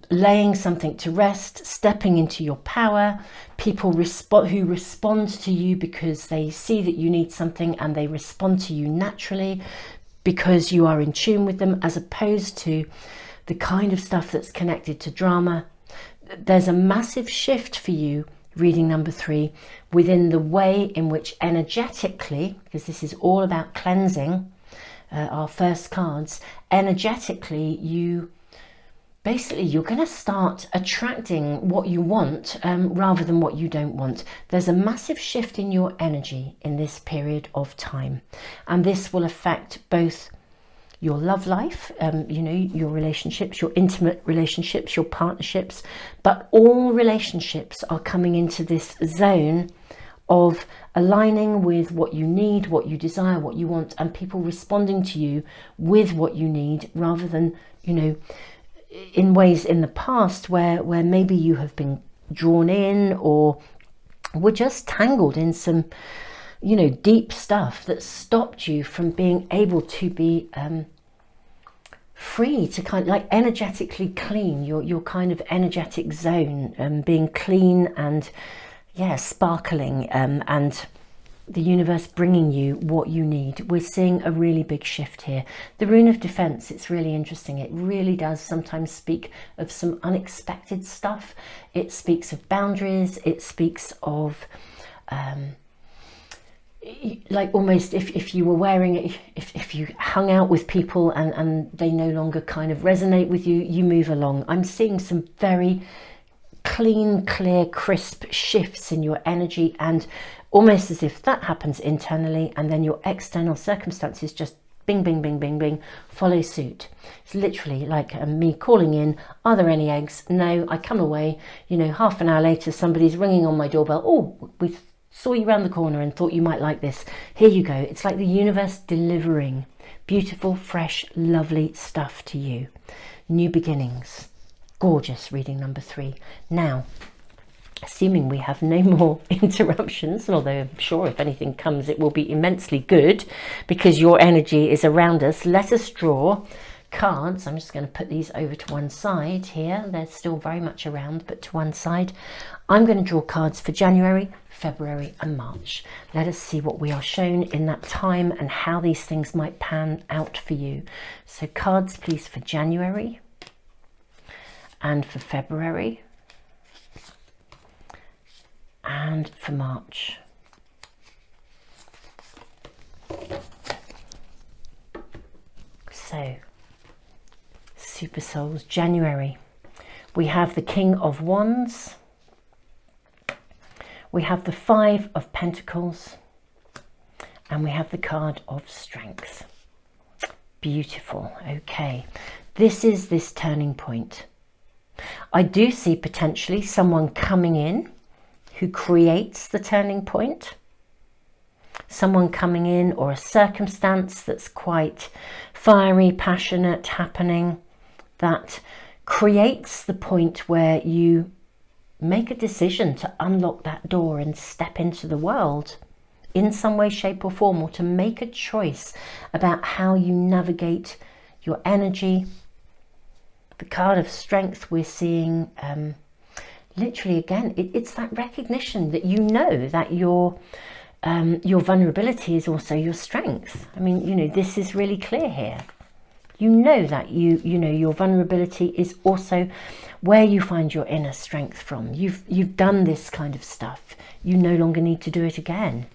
[SPEAKER 1] laying something to rest, stepping into your power. People who respond to you because they see that you need something, and they respond to you naturally because you are in tune with them, as opposed to the kind of stuff that's connected to drama. There's a massive shift for you, reading number 3, within the way in which energetically, because this is all about cleansing, our first cards, energetically, you're going to start attracting what you want rather than what you don't want. There's a massive shift in your energy in this period of time, and this will affect both your love life, your relationships, your intimate relationships, your partnerships, but all relationships are coming into this zone of aligning with what you need, what you desire, what you want, and people responding to you with what you need, rather than, in ways in the past where maybe you have been drawn in or were just tangled in some you know, deep stuff that stopped you from being able to be free to kind of like energetically clean your kind of energetic zone, and being clean and yeah, sparkling, and the universe bringing you what you need. We're seeing a really big shift here. The rune of defense, it's really interesting. It really does sometimes speak of some unexpected stuff. It speaks of boundaries. It speaks of like almost if you were wearing it, if you hung out with people and they no longer kind of resonate with you, you move along. I'm seeing some very clean, clear, crisp shifts in your energy, and almost as if that happens internally and then your external circumstances just bing, bing, bing, bing, bing, follow suit. It's literally like me calling in, are there any eggs? No. I come away, you know, half an hour later, somebody's ringing on my doorbell. Oh, we saw you around the corner and thought you might like this. Here you go. It's like the universe delivering beautiful, fresh, lovely stuff to you. New beginnings. Gorgeous reading number 3. Now, assuming we have no more interruptions, although I'm sure if anything comes it will be immensely good because your energy is around us, let us draw cards. I'm just going to put these over to one side here. They're still very much around, but to one side. I'm going to draw cards for January, February and March. Let us see what we are shown in that time and how these things might pan out for you. So cards please for January and for February and for March. So, Super Souls, January. We have the King of Wands. We have the 5 of Pentacles. And we have the card of Strength. Beautiful. Okay. This is this turning point. I do see potentially someone coming in who creates the turning point. Someone coming in, or a circumstance that's quite fiery, passionate, happening, that creates the point where you make a decision to unlock that door and step into the world in some way, shape or form, or to make a choice about how you navigate your energy. The card of Strength we're seeing, literally again, it's that recognition that you know that your vulnerability is also your strength. I mean, you know, this is really clear here. You know that you know your vulnerability is also where you find your inner strength from. You've done this kind of stuff. You no longer need to do it again.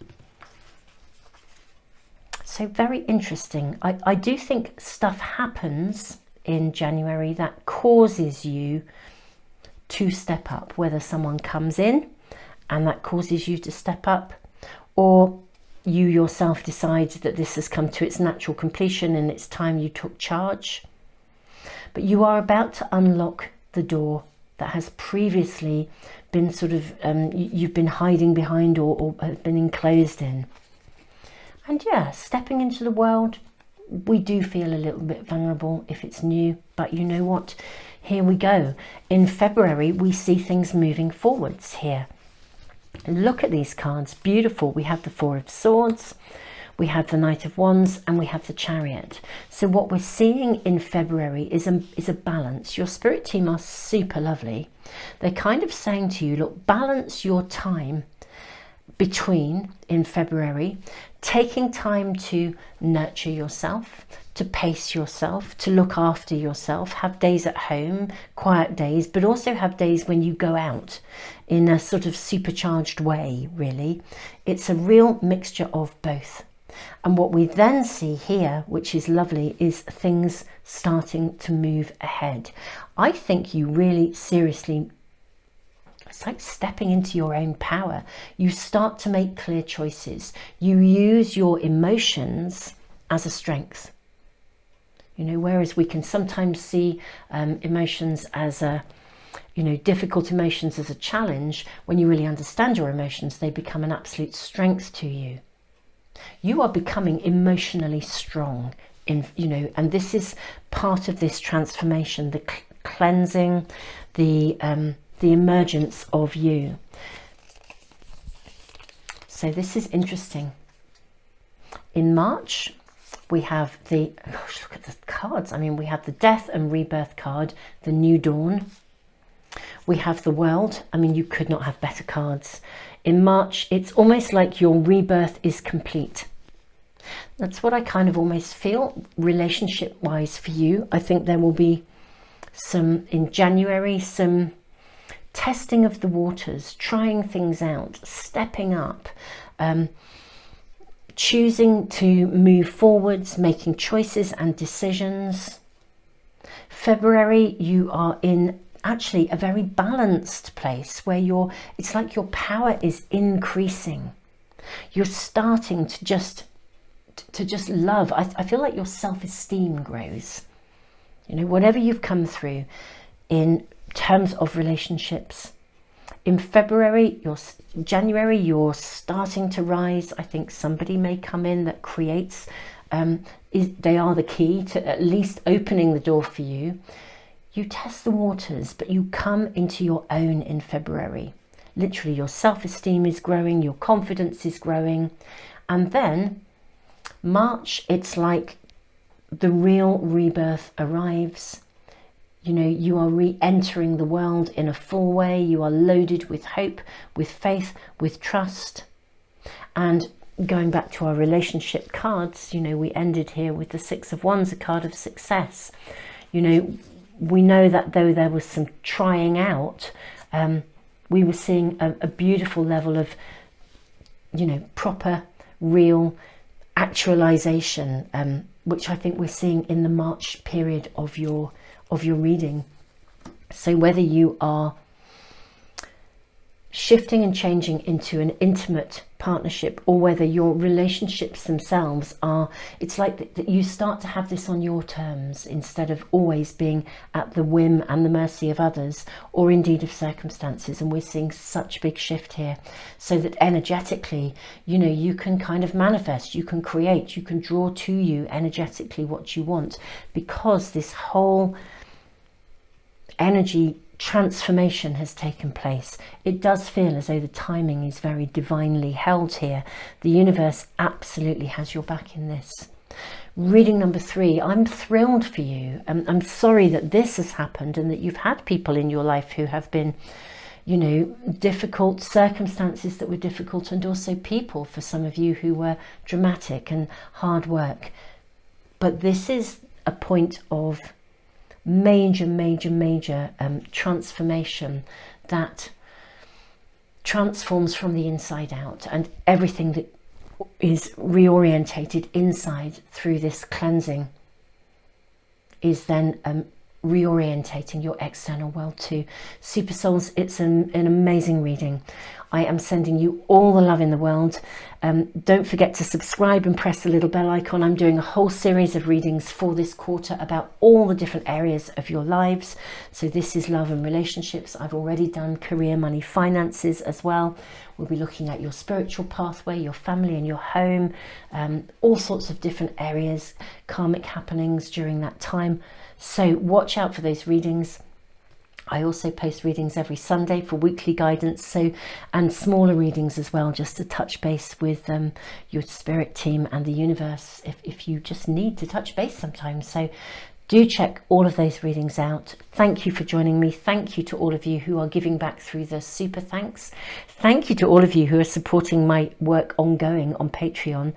[SPEAKER 1] So very interesting. I do think stuff happens in January that causes you to step up, whether someone comes in and that causes you to step up, or you yourself decide that this has come to its natural completion and it's time you took charge. But you are about to unlock the door that has previously been sort of, you've been hiding behind or have been enclosed in. And yeah, stepping into the world, we do feel a little bit vulnerable if it's new, but you know what? Here we go. In February, we see things moving forwards here. Look at these cards, beautiful. We have the 4 of Swords, we have the Knight of Wands, and we have the Chariot. So what we're seeing in February is a balance. Your spirit team are super lovely. They're kind of saying to you, look, balance your time between, in February, taking time to nurture yourself, to pace yourself, to look after yourself, have days at home, quiet days, but also have days when you go out in a sort of supercharged way, really. It's a real mixture of both. And what we then see here, which is lovely, is things starting to move ahead. I think you really seriously, it's like stepping into your own power. You start to make clear choices. You use your emotions as a strength. You know, whereas we can sometimes see emotions as a, you know, difficult emotions as a challenge, when you really understand your emotions, they become an absolute strength to you. You are becoming emotionally strong, in, you know, and this is part of this transformation, the cleansing, the emergence of you. So this is interesting. In March, we have the, gosh, look at the cards. I mean, we have the Death and Rebirth card, the New Dawn. We have the World. I mean, you could not have better cards. In March, it's almost like your rebirth is complete. That's what I kind of almost feel relationship-wise for you. I think there will be some, in January, some testing of the waters, trying things out, stepping up, choosing to move forwards, making choices and decisions. February, you are in actually a very balanced place where it's like your power is increasing. You're starting to just love. I feel like your self-esteem grows. You know, whatever you've come through in terms of relationships. In February, January, you're starting to rise. I think somebody may come in that creates, they are the key to at least opening the door for you. You test the waters, but you come into your own in February. Literally, your self-esteem is growing, your confidence is growing. And then March, it's like the real rebirth arrives. You know, you are re-entering the world in a full way. You are loaded with hope, with faith, with trust. And going back to our relationship cards, you know, we ended here with the Six of Wands, a card of success. You know, we know that though there was some trying out, we were seeing a beautiful level of, you know, proper, real actualization, which I think we're seeing in the March period of your reading. So whether you are shifting and changing into an intimate partnership, or whether your relationships themselves are, it's like that you start to have this on your terms instead of always being at the whim and the mercy of others, or indeed of circumstances. And we're seeing such a big shift here, so that energetically, you know, you can kind of manifest, you can create, you can draw to you energetically what you want, because this whole energy transformation has taken place. It does feel as though the timing is very divinely held here. The universe absolutely has your back in this. Reading number 3, I'm thrilled for you. I'm sorry that this has happened and that you've had people in your life who have been, you know, difficult circumstances that were difficult, and also people for some of you who were dramatic and hard work. But this is a point of major transformation that transforms from the inside out, and everything that is reorientated inside through this cleansing is then reorientating your external world too. Super Souls, it's an amazing reading. I am sending you all the love in the world. Don't forget to subscribe and press the little bell icon. I'm doing a whole series of readings for this quarter about all the different areas of your lives. So this is love and relationships. I've already done career, money, finances as well. We'll be looking at your spiritual pathway, your family and your home, all sorts of different areas, karmic happenings during that time. So watch out for those readings. I also post readings every Sunday for weekly guidance, and smaller readings as well, just to touch base with your spirit team and the universe if you just need to touch base sometimes. So do check all of those readings out. Thank you for joining me. Thank you to all of you who are giving back through the super thanks. Thank you to all of you who are supporting my work ongoing on Patreon.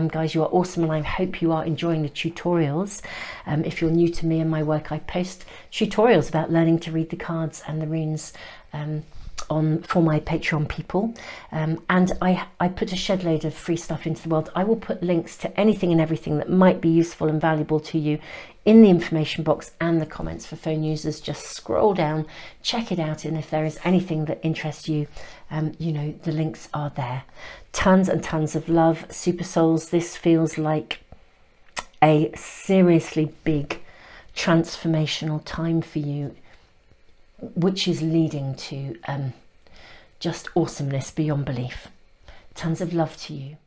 [SPEAKER 1] Guys, you are awesome, and I hope you are enjoying the tutorials. If you're new to me and my work, I post tutorials about learning to read the cards and the runes for my Patreon people, and I put a shed load of free stuff into the world. I will put links to anything and everything that might be useful and valuable to you in the information box and the comments for phone users. Just scroll down, check it out, and if there is anything that interests you, you know, the links are there. Tons and tons of love, Super Souls. This feels like a seriously big transformational time for you, which is leading to just awesomeness beyond belief. Tons of love to you.